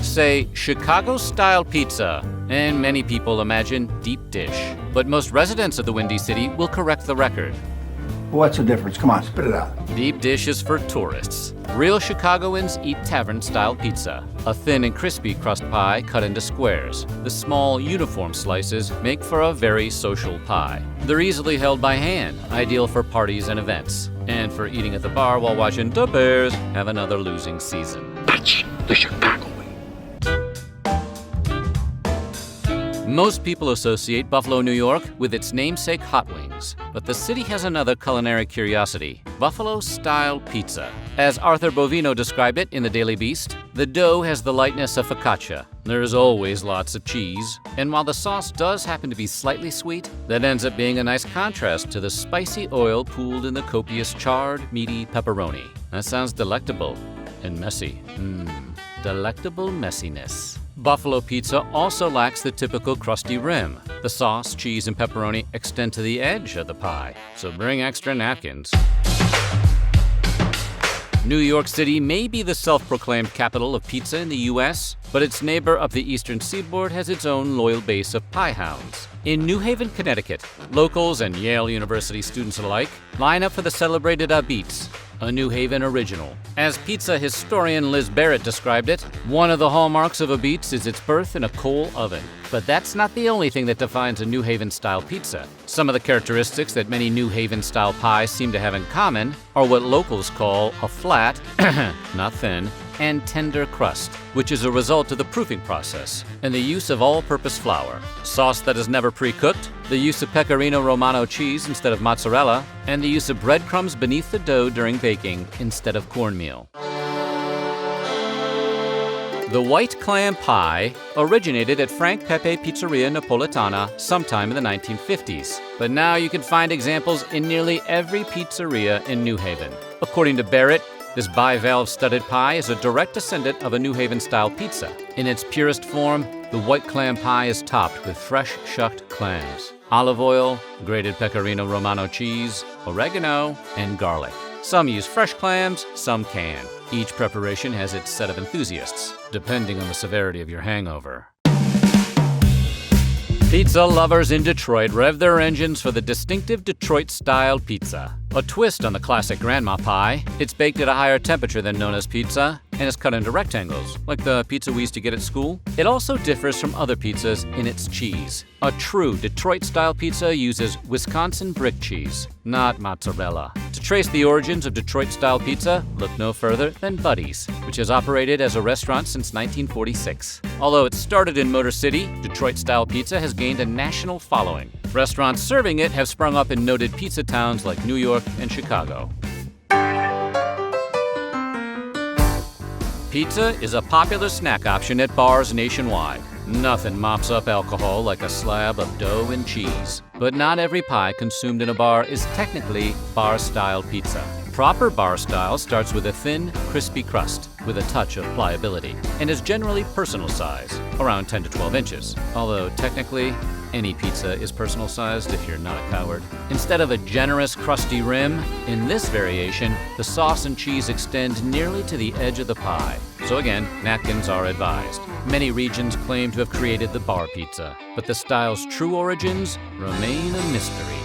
Speaker 1: Say Chicago-style pizza, and many people imagine deep dish. But most residents of the Windy City will correct the record.
Speaker 10: What's the difference? Come on, spit it out.
Speaker 1: Deep dish is for tourists. Real Chicagoans eat tavern-style pizza, a thin and crispy crust pie cut into squares. The small, uniform slices make for a very social pie. They're easily held by hand, ideal for parties and events, and for eating at the bar while watching the Bears have another losing season.
Speaker 10: That's the Chicago way.
Speaker 1: Most people associate Buffalo, New York with its namesake hot wings, but the city has another culinary curiosity, Buffalo-style pizza. As Arthur Bovino described it in the Daily Beast, the dough has the lightness of focaccia. There's always lots of cheese, and while the sauce does happen to be slightly sweet, that ends up being a nice contrast to the spicy oil pooled in the copious charred, meaty pepperoni. That sounds delectable and messy. Delectable messiness. Buffalo pizza also lacks the typical crusty rim. The sauce, cheese, and pepperoni extend to the edge of the pie, so bring extra napkins. New York City may be the self-proclaimed capital of pizza in the U.S., but its neighbor up the eastern seaboard has its own loyal base of pie hounds. In New Haven, Connecticut, locals and Yale University students alike line up for the celebrated Beats, a New Haven original. As pizza historian Liz Barrett described it, one of the hallmarks of a Beats is its birth in a coal oven. But that's not the only thing that defines a New Haven-style pizza. Some of the characteristics that many New Haven-style pies seem to have in common are what locals call a flat, not thin, and tender crust, which is a result of the proofing process, and the use of all-purpose flour, sauce that is never pre-cooked, the use of Pecorino Romano cheese instead of mozzarella, and the use of breadcrumbs beneath the dough during baking instead of cornmeal. The white clam pie originated at Frank Pepe Pizzeria Napoletana sometime in the 1950s, but now you can find examples in nearly every pizzeria in New Haven. According to Barrett, this bivalve studded pie is a direct descendant of a New Haven-style pizza. In its purest form, the white clam pie is topped with fresh shucked clams, olive oil, grated Pecorino Romano cheese, oregano, and garlic. Some use fresh clams, some can. Each preparation has its set of enthusiasts, depending on the severity of your hangover. Pizza lovers in Detroit rev their engines for the distinctive Detroit-style pizza. A twist on the classic grandma pie, it's baked at a higher temperature than Nona's pizza, and is cut into rectangles, like the pizza we used to get at school. It also differs from other pizzas in its cheese. A true Detroit-style pizza uses Wisconsin brick cheese, not mozzarella. To trace the origins of Detroit-style pizza, look no further than Buddy's, which has operated as a restaurant since 1946. Although it started in Motor City, Detroit-style pizza has gained a national following. Restaurants serving it have sprung up in noted pizza towns like New York and Chicago. Pizza is a popular snack option at bars nationwide. Nothing mops up alcohol like a slab of dough and cheese. But not every pie consumed in a bar is technically bar-style pizza. Proper bar style starts with a thin, crispy crust with a touch of pliability and is generally personal size, around 10 to 12 inches. Although technically, any pizza is personal sized if you're not a coward. Instead of a generous, crusty rim, in this variation, the sauce and cheese extend nearly to the edge of the pie. So again, napkins are advised. Many regions claim to have created the bar pizza, but the style's true origins remain a mystery.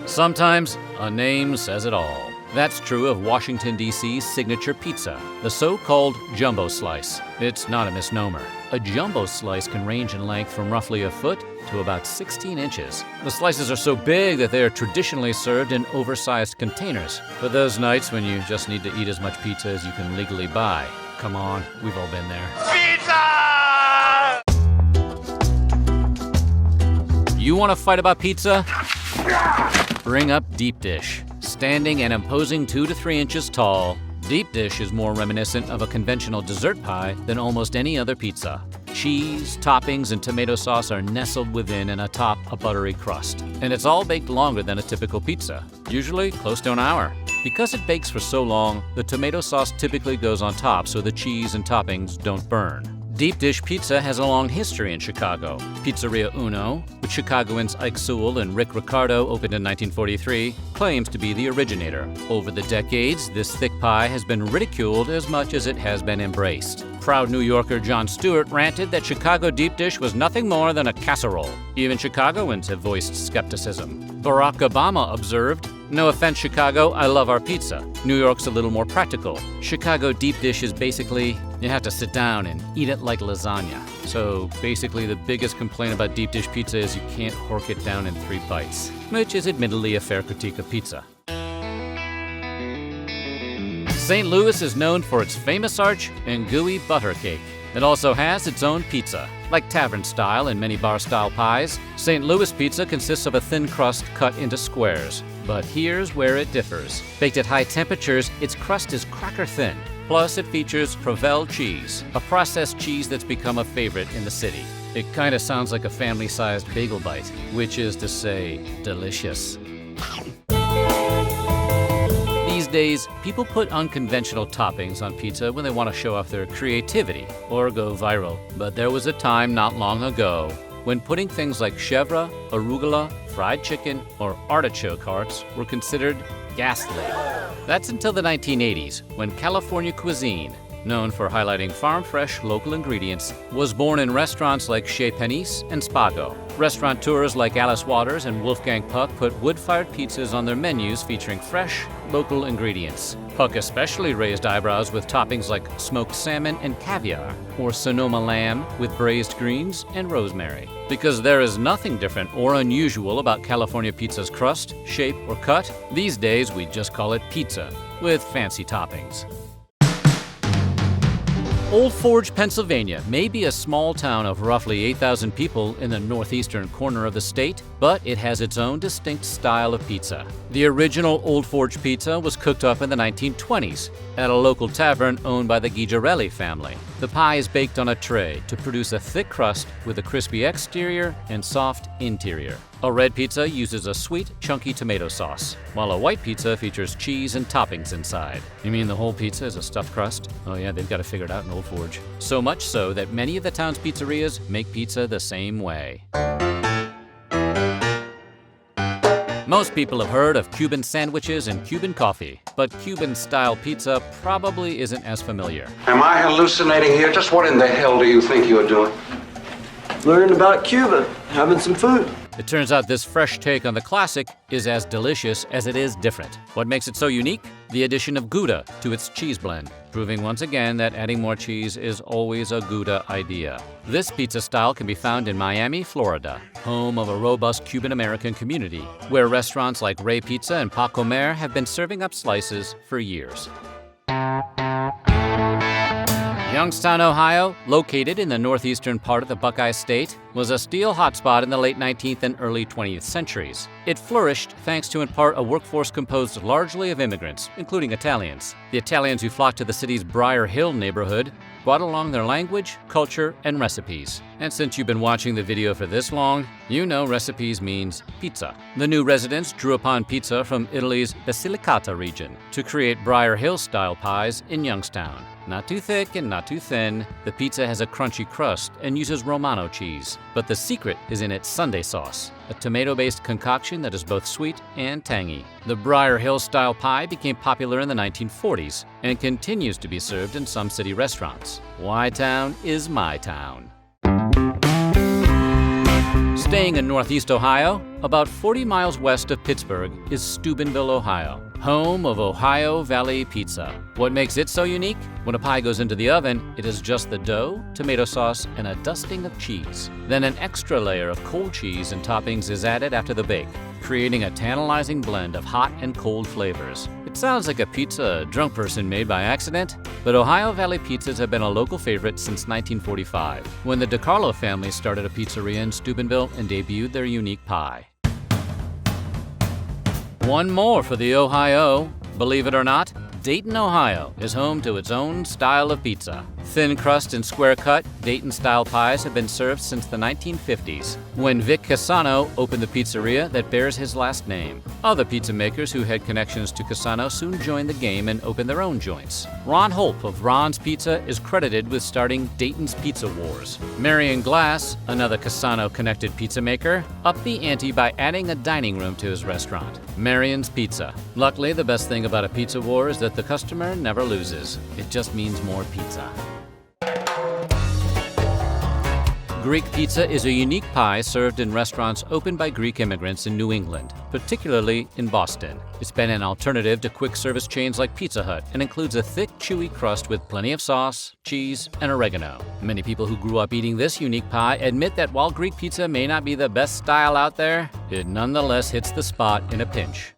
Speaker 1: Sometimes a name says it all. That's true of Washington, D.C.'s signature pizza, the so-called jumbo slice. It's not a misnomer. A jumbo slice can range in length from roughly a foot to about 16 inches. The slices are so big that they are traditionally served in oversized containers for those nights when you just need to eat as much pizza as you can legally buy. Come on, we've all been there. Pizza! You want to fight about pizza? Bring up deep dish. Standing and imposing 2 to 3 inches tall, deep dish is more reminiscent of a conventional dessert pie than almost any other pizza. Cheese, toppings, and tomato sauce are nestled within and atop a buttery crust. And it's all baked longer than a typical pizza, usually close to an hour. Because it bakes for so long, the tomato sauce typically goes on top so the cheese and toppings don't burn. Deep dish pizza has a long history in Chicago. Pizzeria Uno, which Chicagoans Ike Sewell and Rick Ricardo opened in 1943, claims to be the originator. Over the decades, this thick pie has been ridiculed as much as it has been embraced. Proud New Yorker Jon Stewart ranted that Chicago deep dish was nothing more than a casserole. Even Chicagoans have voiced skepticism. Barack Obama observed, "No offense, Chicago, I love our pizza. New York's a little more practical. Chicago deep dish is basically, you have to sit down and eat it like lasagna." So basically the biggest complaint about deep dish pizza is you can't hork it down in 3 bites, which is admittedly a fair critique of pizza. St. Louis is known for its famous arch and gooey butter cake. It also has its own pizza. Like tavern style and many bar style pies, St. Louis pizza consists of a thin crust cut into squares. But here's where it differs. Baked at high temperatures, its crust is cracker thin. Plus, it features Provel cheese, a processed cheese that's become a favorite in the city. It kind of sounds like a family-sized bagel bite, which is to say, delicious. These days, people put unconventional toppings on pizza when they want to show off their creativity or go viral. But there was a time not long ago when putting things like chèvre, arugula, fried chicken, or artichoke hearts were considered ghastly. That's until the 1980s, when California cuisine, known for highlighting farm-fresh local ingredients, was born in restaurants like Chez Panisse and Spago. Restaurateurs like Alice Waters and Wolfgang Puck put wood-fired pizzas on their menus featuring fresh, local ingredients. Puck especially raised eyebrows with toppings like smoked salmon and caviar, or Sonoma lamb with braised greens and rosemary. Because there is nothing different or unusual about California pizza's crust, shape, or cut, these days we just call it pizza, with fancy toppings. Old Forge, Pennsylvania may be a small town of roughly 8,000 people in the northeastern corner of the state, but it has its own distinct style of pizza. The original Old Forge pizza was cooked up in the 1920s at a local tavern owned by the Gigerelli family. The pie is baked on a tray to produce a thick crust with a crispy exterior and soft interior. A red pizza uses a sweet, chunky tomato sauce, while a white pizza features cheese and toppings inside. You mean the whole pizza is a stuffed crust? Oh yeah, they've got it figured out in Old Forge. So much so that many of the town's pizzerias make pizza the same way. Most people have heard of Cuban sandwiches and Cuban coffee, but Cuban-style pizza probably isn't as familiar.
Speaker 10: Am I hallucinating here? Just what in the hell do you think you're doing?
Speaker 2: Learning about Cuba, having some food.
Speaker 1: It turns out this fresh take on the classic is as delicious as it is different. What makes it so unique? The addition of Gouda to its cheese blend, proving once again that adding more cheese is always a Gouda idea. This pizza style can be found in Miami, Florida, home of a robust Cuban-American community, where restaurants like Ray Pizza and Pa Comer have been serving up slices for years. Youngstown, Ohio, located in the northeastern part of the Buckeye State, was a steel hotspot in the late 19th and early 20th centuries. It flourished thanks to in part a workforce composed largely of immigrants, including Italians. The Italians who flocked to the city's Briar Hill neighborhood brought along their language, culture, and recipes. And since you've been watching the video for this long, you know recipes means pizza. The new residents drew upon pizza from Italy's Basilicata region to create Briar Hill-style pies in Youngstown. Not too thick and not too thin, the pizza has a crunchy crust and uses Romano cheese. But the secret is in its Sunday sauce, a tomato-based concoction that is both sweet and tangy. The Briar Hill-style pie became popular in the 1940s and continues to be served in some city restaurants. Y-Town is my town. Staying in Northeast Ohio, about 40 miles west of Pittsburgh is Steubenville, Ohio, home of Ohio Valley Pizza. What makes it so unique? When a pie goes into the oven, it is just the dough, tomato sauce, and a dusting of cheese. Then an extra layer of cold cheese and toppings is added after the bake, creating a tantalizing blend of hot and cold flavors. It sounds like a pizza a drunk person made by accident, but Ohio Valley pizzas have been a local favorite since 1945, when the DiCarlo family started a pizzeria in Steubenville and debuted their unique pie. One more for the Ohio. Believe it or not, Dayton, Ohio is home to its own style of pizza. Thin crust and square cut, Dayton-style pies have been served since the 1950s, when Vic Cassano opened the pizzeria that bears his last name. Other pizza makers who had connections to Cassano soon joined the game and opened their own joints. Ron Holp of Ron's Pizza is credited with starting Dayton's Pizza Wars. Marion Glass, another Cassano-connected pizza maker, upped the ante by adding a dining room to his restaurant, Marion's Pizza. Luckily, the best thing about a pizza war is that the customer never loses. It just means more pizza. Greek pizza is a unique pie served in restaurants opened by Greek immigrants in New England, particularly in Boston. It's been an alternative to quick service chains like Pizza Hut and includes a thick, chewy crust with plenty of sauce, cheese, and oregano. Many people who grew up eating this unique pie admit that while Greek pizza may not be the best style out there, it nonetheless hits the spot in a pinch.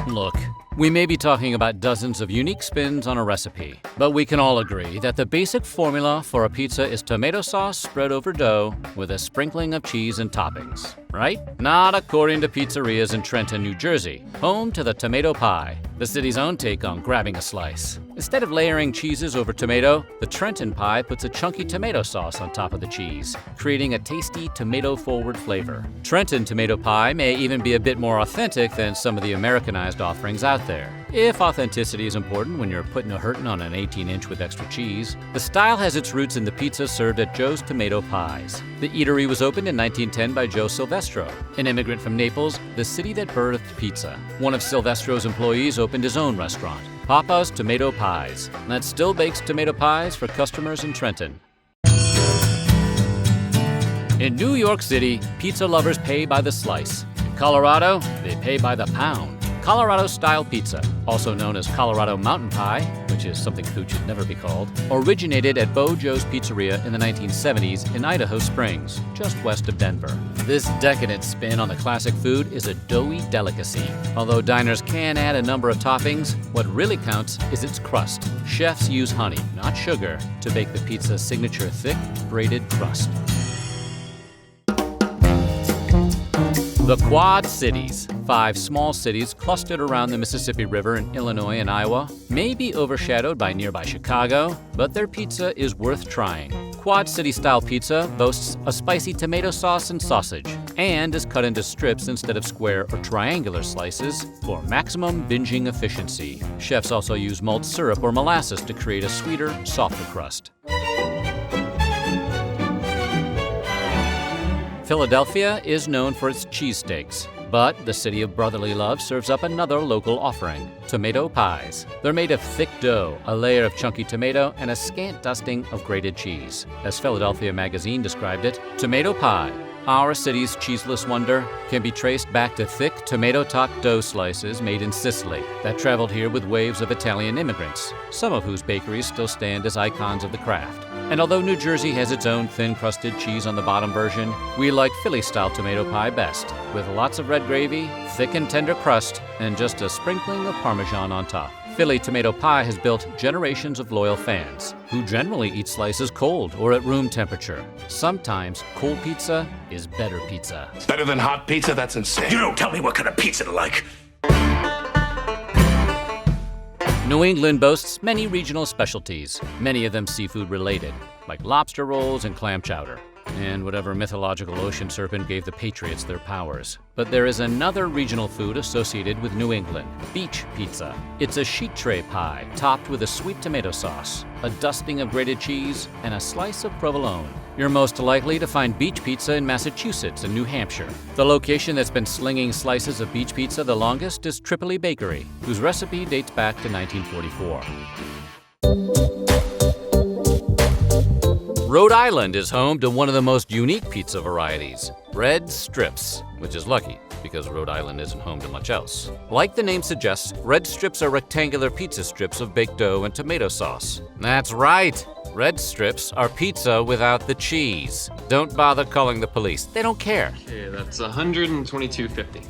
Speaker 1: Look, we may be talking about dozens of unique spins on a recipe, but we can all agree that the basic formula for a pizza is tomato sauce spread over dough with a sprinkling of cheese and toppings, right? Not according to pizzerias in Trenton, New Jersey, home to the tomato pie, the city's own take on grabbing a slice. Instead of layering cheeses over tomato, the Trenton pie puts a chunky tomato sauce on top of the cheese, creating a tasty tomato-forward flavor. Trenton tomato pie may even be a bit more authentic than some of the Americanized offerings out there. If authenticity is important when you're putting a hurtin' on an 18-inch with extra cheese, the style has its roots in the pizza served at Joe's Tomato Pies. The eatery was opened in 1910 by Joe Silvestro, an immigrant from Naples, the city that birthed pizza. One of Silvestro's employees opened his own restaurant, Papa's Tomato Pies, that still bakes tomato pies for customers in Trenton. In New York City, pizza lovers pay by the slice. In Colorado, they pay by the pound. Colorado-style pizza, also known as Colorado Mountain Pie, which is something food should never be called, originated at Bo Joe's Pizzeria in the 1970s in Idaho Springs, just west of Denver. This decadent spin on the classic food is a doughy delicacy. Although diners can add a number of toppings, what really counts is its crust. Chefs use honey, not sugar, to bake the pizza's signature thick, braided crust. The Quad Cities, 5 small cities clustered around the Mississippi River in Illinois and Iowa, may be overshadowed by nearby Chicago, but their pizza is worth trying. Quad City-style pizza boasts a spicy tomato sauce and sausage, and is cut into strips instead of square or triangular slices for maximum binging efficiency. Chefs also use malt syrup or molasses to create a sweeter, softer crust. Philadelphia is known for its cheesesteaks, but the city of brotherly love serves up another local offering, tomato pies. They're made of thick dough, a layer of chunky tomato, and a scant dusting of grated cheese. As Philadelphia Magazine described it, tomato pie, our city's cheeseless wonder, can be traced back to thick tomato-topped dough slices made in Sicily that traveled here with waves of Italian immigrants, some of whose bakeries still stand as icons of the craft. And although New Jersey has its own thin-crusted cheese on the bottom version, we like Philly-style tomato pie best, with lots of red gravy, thick and tender crust, and just a sprinkling of Parmesan on top. Philly tomato pie has built generations of loyal fans, who generally eat slices cold or at room temperature. Sometimes cold pizza is better pizza.
Speaker 11: Better than hot pizza? That's insane. You don't tell me what kind of pizza to like.
Speaker 1: New England boasts many regional specialties, many of them seafood related, like lobster rolls and clam chowder, and whatever mythological ocean serpent gave the Patriots their powers. But there is another regional food associated with New England, beach pizza. It's a sheet tray pie topped with a sweet tomato sauce, a dusting of grated cheese, and a slice of provolone. You're most likely to find beach pizza in Massachusetts and New Hampshire. The location that's been slinging slices of beach pizza the longest is Tripoli Bakery, whose recipe dates back to 1944. Rhode Island is home to one of the most unique pizza varieties, red strips, which is lucky because Rhode Island isn't home to much else. Like the name suggests, red strips are rectangular pizza strips of baked dough and tomato sauce. That's right! Red strips are pizza without the cheese. Don't bother calling the police. They don't care.
Speaker 12: Okay, that's $122.50.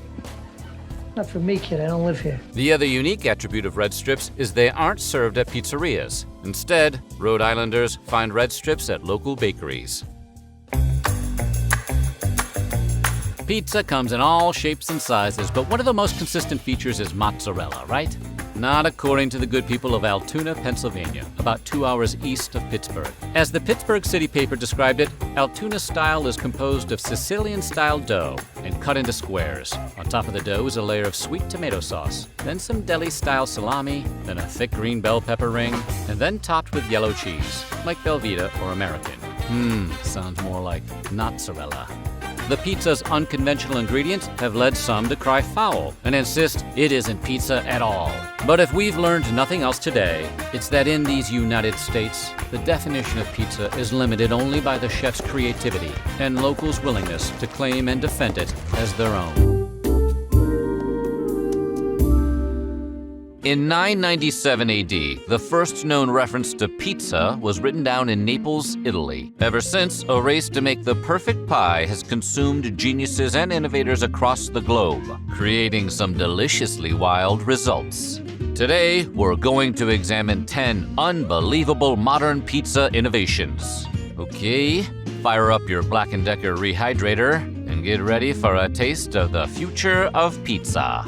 Speaker 15: Not for me, kid. I don't live here.
Speaker 1: The other unique attribute of red strips is they aren't served at pizzerias. Instead, Rhode Islanders find red strips at local bakeries. Pizza comes in all shapes and sizes, but one of the most consistent features is mozzarella, right? Not according to the good people of Altoona, Pennsylvania, about 2 hours east of Pittsburgh. As the Pittsburgh City paper described it, Altoona style is composed of Sicilian-style dough and cut into squares. On top of the dough is a layer of sweet tomato sauce, then some deli-style salami, then a thick green bell pepper ring, and then topped with yellow cheese, like Velveeta or American. Sounds more like mozzarella. The pizza's unconventional ingredients have led some to cry foul and insist it isn't pizza at all. But if we've learned nothing else today, it's that in these United States, the definition of pizza is limited only by the chef's creativity and locals' willingness to claim and defend it as their own. In 997 AD, the first known reference to pizza was written down in Naples, Italy. Ever since, a race to make the perfect pie has consumed geniuses and innovators across the globe, creating some deliciously wild results. Today, we're going to examine 10 unbelievable modern pizza innovations. Okay, fire up your Black & Decker rehydrator and get ready for a taste of the future of pizza.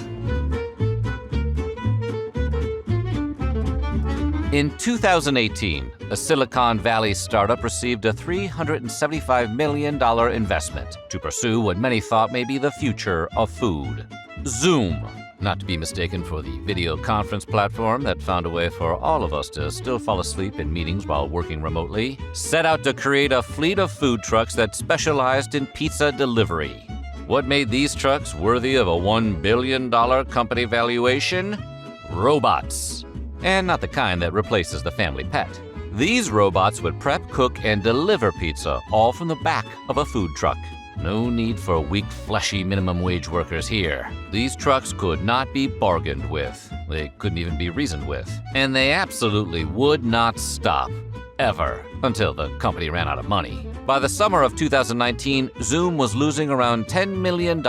Speaker 1: In 2018, a Silicon Valley startup received a $375 million investment to pursue what many thought may be the future of food. Zoom, not to be mistaken for the video conference platform that found a way for all of us to still fall asleep in meetings while working remotely, set out to create a fleet of food trucks that specialized in pizza delivery. What made these trucks worthy of a $1 billion company valuation? Robots. And not the kind that replaces the family pet. These robots would prep, cook, and deliver pizza, all from the back of a food truck. No need for weak, fleshy minimum wage workers here. These trucks could not be bargained with. They couldn't even be reasoned with. And they absolutely would not stop. Ever. Until the company ran out of money. By the summer of 2019, Zoom was losing around $10 million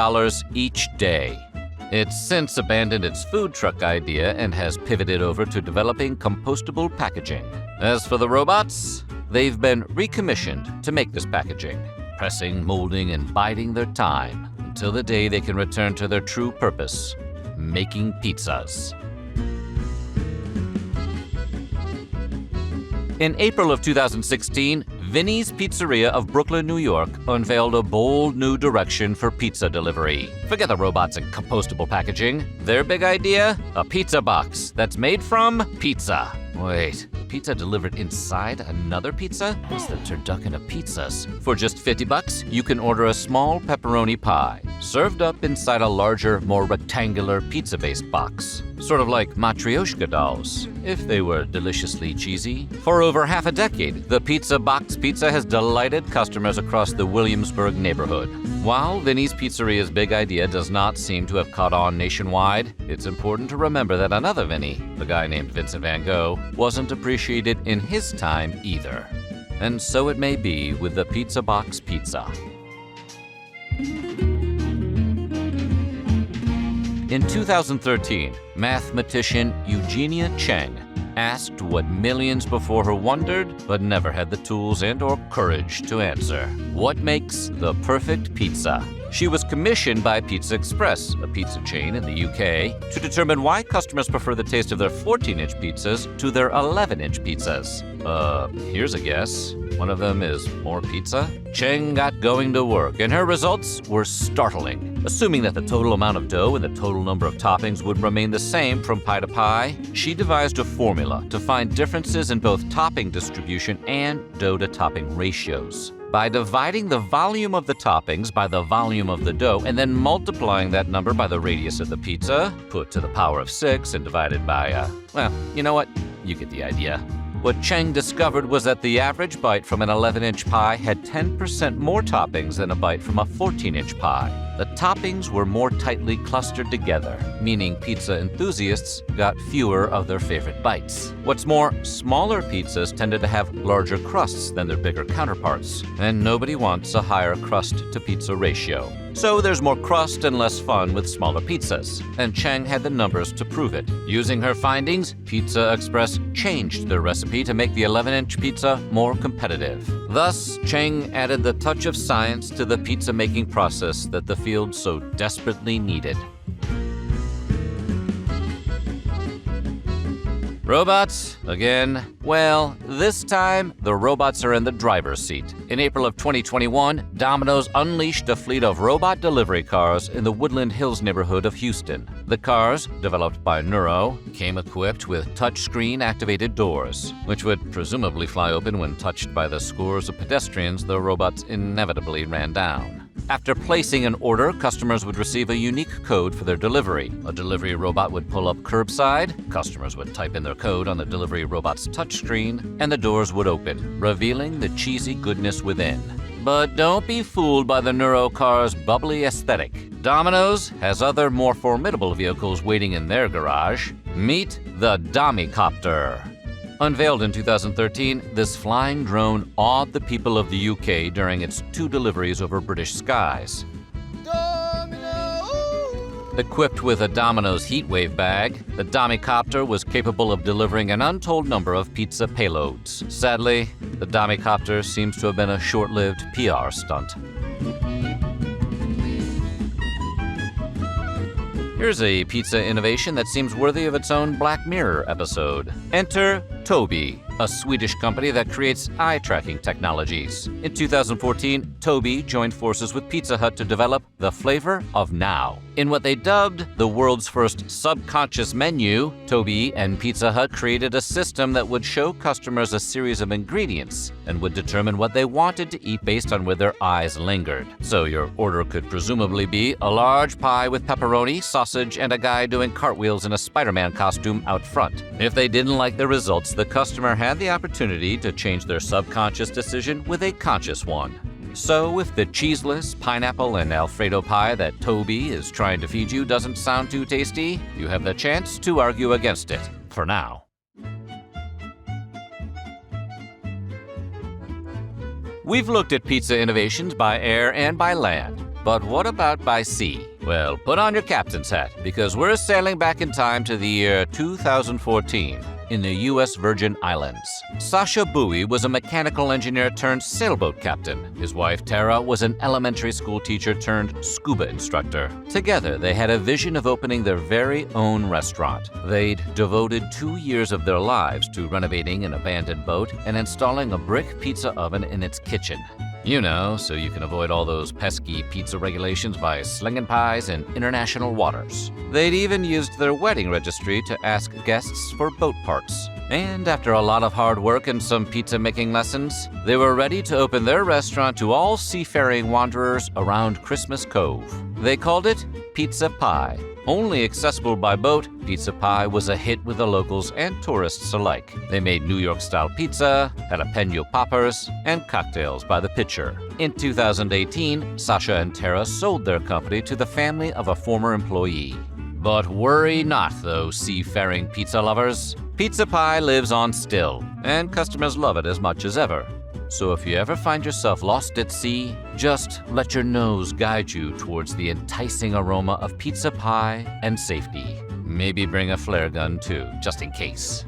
Speaker 1: each day. It's since abandoned its food truck idea and has pivoted over to developing compostable packaging. As for the robots, they've been recommissioned to make this packaging, pressing, molding, and biding their time until the day they can return to their true purpose, making pizzas. In April of 2016, Vinny's Pizzeria of Brooklyn, New York, unveiled a bold new direction for pizza delivery. Forget the robots and compostable packaging. Their big idea? A pizza box that's made from pizza. Wait, pizza delivered inside another pizza? What's the turducken of pizzas? For just $50, you can order a small pepperoni pie, served up inside a larger, more rectangular pizza-based box. Sort of like matryoshka dolls, if they were deliciously cheesy. For over half a decade, the Pizza Box Pizza has delighted customers across the Williamsburg neighborhood. While Vinny's Pizzeria's big idea does not seem to have caught on nationwide, it's important to remember that another Vinny, the guy named Vincent van Gogh, wasn't appreciated in his time either. And so it may be with the Pizza Box Pizza. In 2013, mathematician Eugenia Cheng asked what millions before her wondered, but never had the tools and/or courage to answer. What makes the perfect pizza? She was commissioned by Pizza Express, a pizza chain in the UK, to determine why customers prefer the taste of their 14-inch pizzas to their 11-inch pizzas. Here's a guess. One of them is more pizza? Cheng got going to work, and her results were startling. Assuming that the total amount of dough and the total number of toppings would remain the same from pie to pie, she devised a formula to find differences in both topping distribution and dough-to-topping ratios. By dividing the volume of the toppings by the volume of the dough and then multiplying that number by the radius of the pizza, put to the power of 6 and divided by, well, you know what? You get the idea. What Cheng discovered was that the average bite from an 11-inch pie had 10% more toppings than a bite from a 14-inch pie. The toppings were more tightly clustered together, meaning pizza enthusiasts got fewer of their favorite bites. What's more, smaller pizzas tended to have larger crusts than their bigger counterparts, and nobody wants a higher crust-to-pizza ratio. So there's more crust and less fun with smaller pizzas, and Cheng had the numbers to prove it. Using her findings, Pizza Express changed their recipe to make the 11-inch pizza more competitive. Thus, Cheng added the touch of science to the pizza-making process that the field so desperately needed. Robots? Again? Well, this time, the robots are in the driver's seat. In April of 2021, Domino's unleashed a fleet of robot delivery cars in the Woodland Hills neighborhood of Houston. The cars, developed by Neuro, came equipped with touchscreen activated doors, which would presumably fly open when touched by the scores of pedestrians the robots inevitably ran down. After placing an order, customers would receive a unique code for their delivery. A delivery robot would pull up curbside, customers would type in their code on the delivery robot's touchscreen, and the doors would open, revealing the cheesy goodness within. But don't be fooled by the Neuro car's bubbly aesthetic. Domino's has other more formidable vehicles waiting in their garage. Meet the Domicopter. Unveiled in 2013, this flying drone awed the people of the UK during its 2 deliveries over British skies. Equipped with a Domino's heatwave bag, the Domicopter was capable of delivering an untold number of pizza payloads. Sadly, the Domicopter seems to have been a short-lived PR stunt. Here's a pizza innovation that seems worthy of its own Black Mirror episode. Enter Tobii, a Swedish company that creates eye-tracking technologies. In 2014, Tobii joined forces with Pizza Hut to develop the flavor of now. In what they dubbed the world's first subconscious menu, Tobii and Pizza Hut created a system that would show customers a series of ingredients and would determine what they wanted to eat based on where their eyes lingered. So your order could presumably be a large pie with pepperoni, sausage, and a guy doing cartwheels in a Spider-Man costume out front. If they didn't like the results, the customer had the opportunity to change their subconscious decision with a conscious one. So if the cheeseless pineapple and Alfredo pie that Tobii is trying to feed you doesn't sound too tasty, you have the chance to argue against it, for now. We've looked at pizza innovations by air and by land, but what about by sea? Well, put on your captain's hat, because we're sailing back in time to the year 2014. In the U.S. Virgin Islands. Sasha Bowie was a mechanical engineer turned sailboat captain. His wife Tara was an elementary school teacher turned scuba instructor. Together, they had a vision of opening their very own restaurant. They'd devoted 2 years of their lives to renovating an abandoned boat and installing a brick pizza oven in its kitchen. You know, so you can avoid all those pesky pizza regulations by slinging pies in international waters. They'd even used their wedding registry to ask guests for boat parts. And after a lot of hard work and some pizza-making lessons, they were ready to open their restaurant to all seafaring wanderers around Christmas Cove. They called it Pizza Pie. Only accessible by boat, Pizza Pie was a hit with the locals and tourists alike. They made New York-style pizza, jalapeno poppers, and cocktails by the pitcher. In 2018, Sasha and Tara sold their company to the family of a former employee. But worry not, though, seafaring pizza lovers. Pizza Pie lives on still, and customers love it as much as ever. So if you ever find yourself lost at sea, just let your nose guide you towards the enticing aroma of pizza pie and safety. Maybe bring a flare gun too, just in case.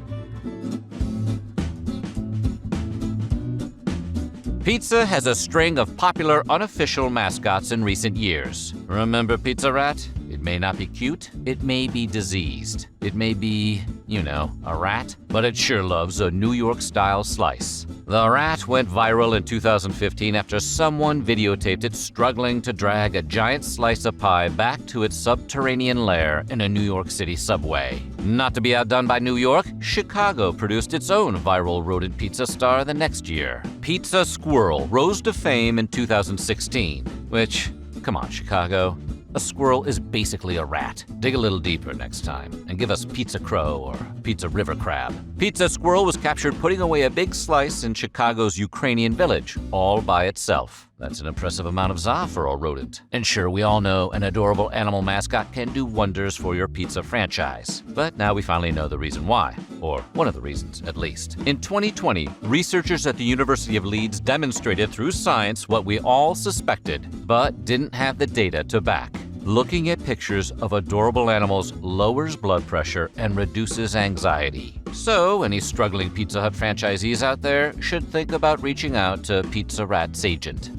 Speaker 1: Pizza has a string of popular unofficial mascots in recent years. Remember Pizza Rat? It may not be cute, it may be diseased. It may be, you know, a rat, but it sure loves a New York-style slice. The rat went viral in 2015 after someone videotaped it struggling to drag a giant slice of pie back to its subterranean lair in a New York City subway. Not to be outdone by New York, Chicago produced its own viral rodent pizza star the next year. Pizza Squirrel rose to fame in 2016, which, come on, Chicago. A squirrel is basically a rat. Dig a little deeper next time and give us Pizza Crow or Pizza River Crab. Pizza Squirrel was captured putting away a big slice in Chicago's Ukrainian village, all by itself. That's an impressive amount of za for a rodent. And sure, we all know an adorable animal mascot can do wonders for your pizza franchise. But now we finally know the reason why, or one of the reasons at least. In 2020, researchers at the University of Leeds demonstrated through science what we all suspected, but didn't have the data to back. Looking at pictures of adorable animals lowers blood pressure and reduces anxiety. So, any struggling Pizza Hut franchisees out there should think about reaching out to Pizza Rat's agent.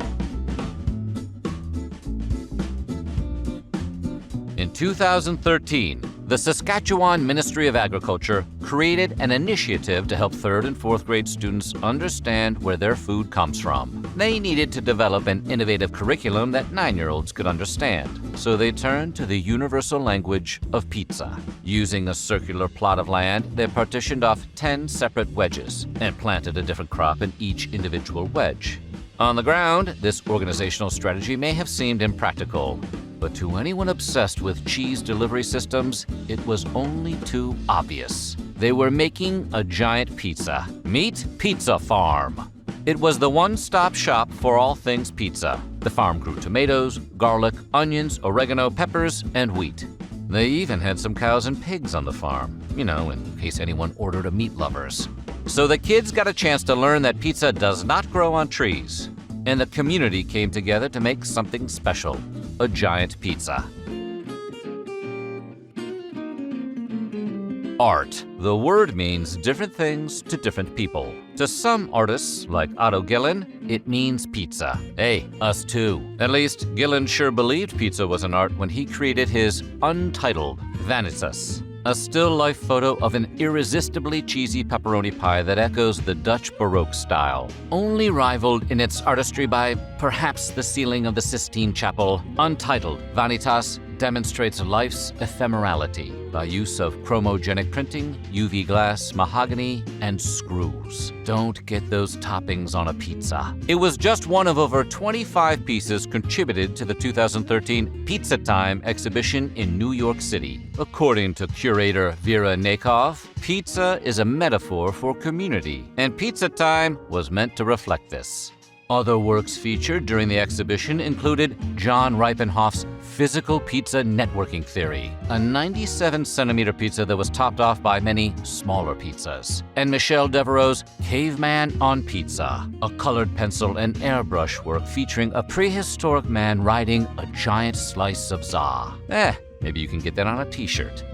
Speaker 1: In 2013, the Saskatchewan Ministry of Agriculture created an initiative to help 3rd and 4th grade students understand where their food comes from. They needed to develop an innovative curriculum that 9-year-olds could understand, so they turned to the universal language of pizza. Using a circular plot of land, they partitioned off 10 separate wedges and planted a different crop in each individual wedge. On the ground, this organizational strategy may have seemed impractical, but to anyone obsessed with cheese delivery systems, it was only too obvious. They were making a giant pizza. Meet Pizza Farm. It was the one-stop shop for all things pizza. The farm grew tomatoes, garlic, onions, oregano, peppers, and wheat. They even had some cows and pigs on the farm, in case anyone ordered a meat lovers. So the kids got a chance to learn that pizza does not grow on trees, and the community came together to make something special, a giant pizza. Art. The word means different things to different people. To some artists, like Otto Gillen, it means pizza. Hey, us too. At least, Gillen sure believed pizza was an art when he created his Untitled Vanitas, a still-life photo of an irresistibly cheesy pepperoni pie that echoes the Dutch Baroque style. Only rivaled in its artistry by perhaps the ceiling of the Sistine Chapel, Untitled Vanitas demonstrates life's ephemerality by use of chromogenic printing, UV glass, mahogany, and screws. Don't get those toppings on a pizza. It was just one of over 25 pieces contributed to the 2013 Pizza Time exhibition in New York City. According to curator Vera Nakov, pizza is a metaphor for community, and Pizza Time was meant to reflect this. Other works featured during the exhibition included John Ripenhoff's Physical Pizza Networking Theory, a 97-centimeter pizza that was topped off by many smaller pizzas, and Michel Devereaux's Caveman on Pizza, a colored pencil and airbrush work featuring a prehistoric man riding a giant slice of za. Maybe you can get that on a t-shirt.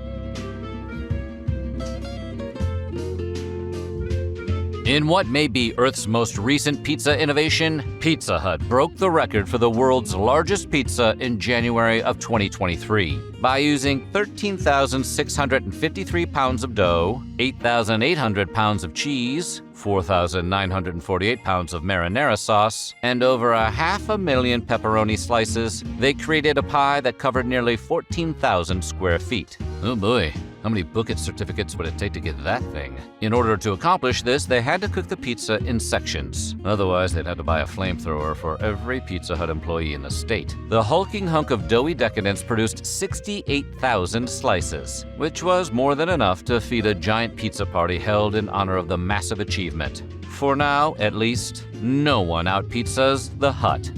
Speaker 1: In what may be Earth's most recent pizza innovation, Pizza Hut broke the record for the world's largest pizza in January of 2023 by using 13,653 pounds of dough, 8,800 pounds of cheese, 4,948 pounds of marinara sauce, and over 500,000 pepperoni slices. They created a pie that covered nearly 14,000 square feet. Oh boy. How many book it certificates would it take to get that thing? In order to accomplish this, they had to cook the pizza in sections. Otherwise, they'd have to buy a flamethrower for every Pizza Hut employee in the state. The hulking hunk of doughy decadence produced 68,000 slices, which was more than enough to feed a giant pizza party held in honor of the massive achievement. For now, at least, no one out-pizzas the Hut.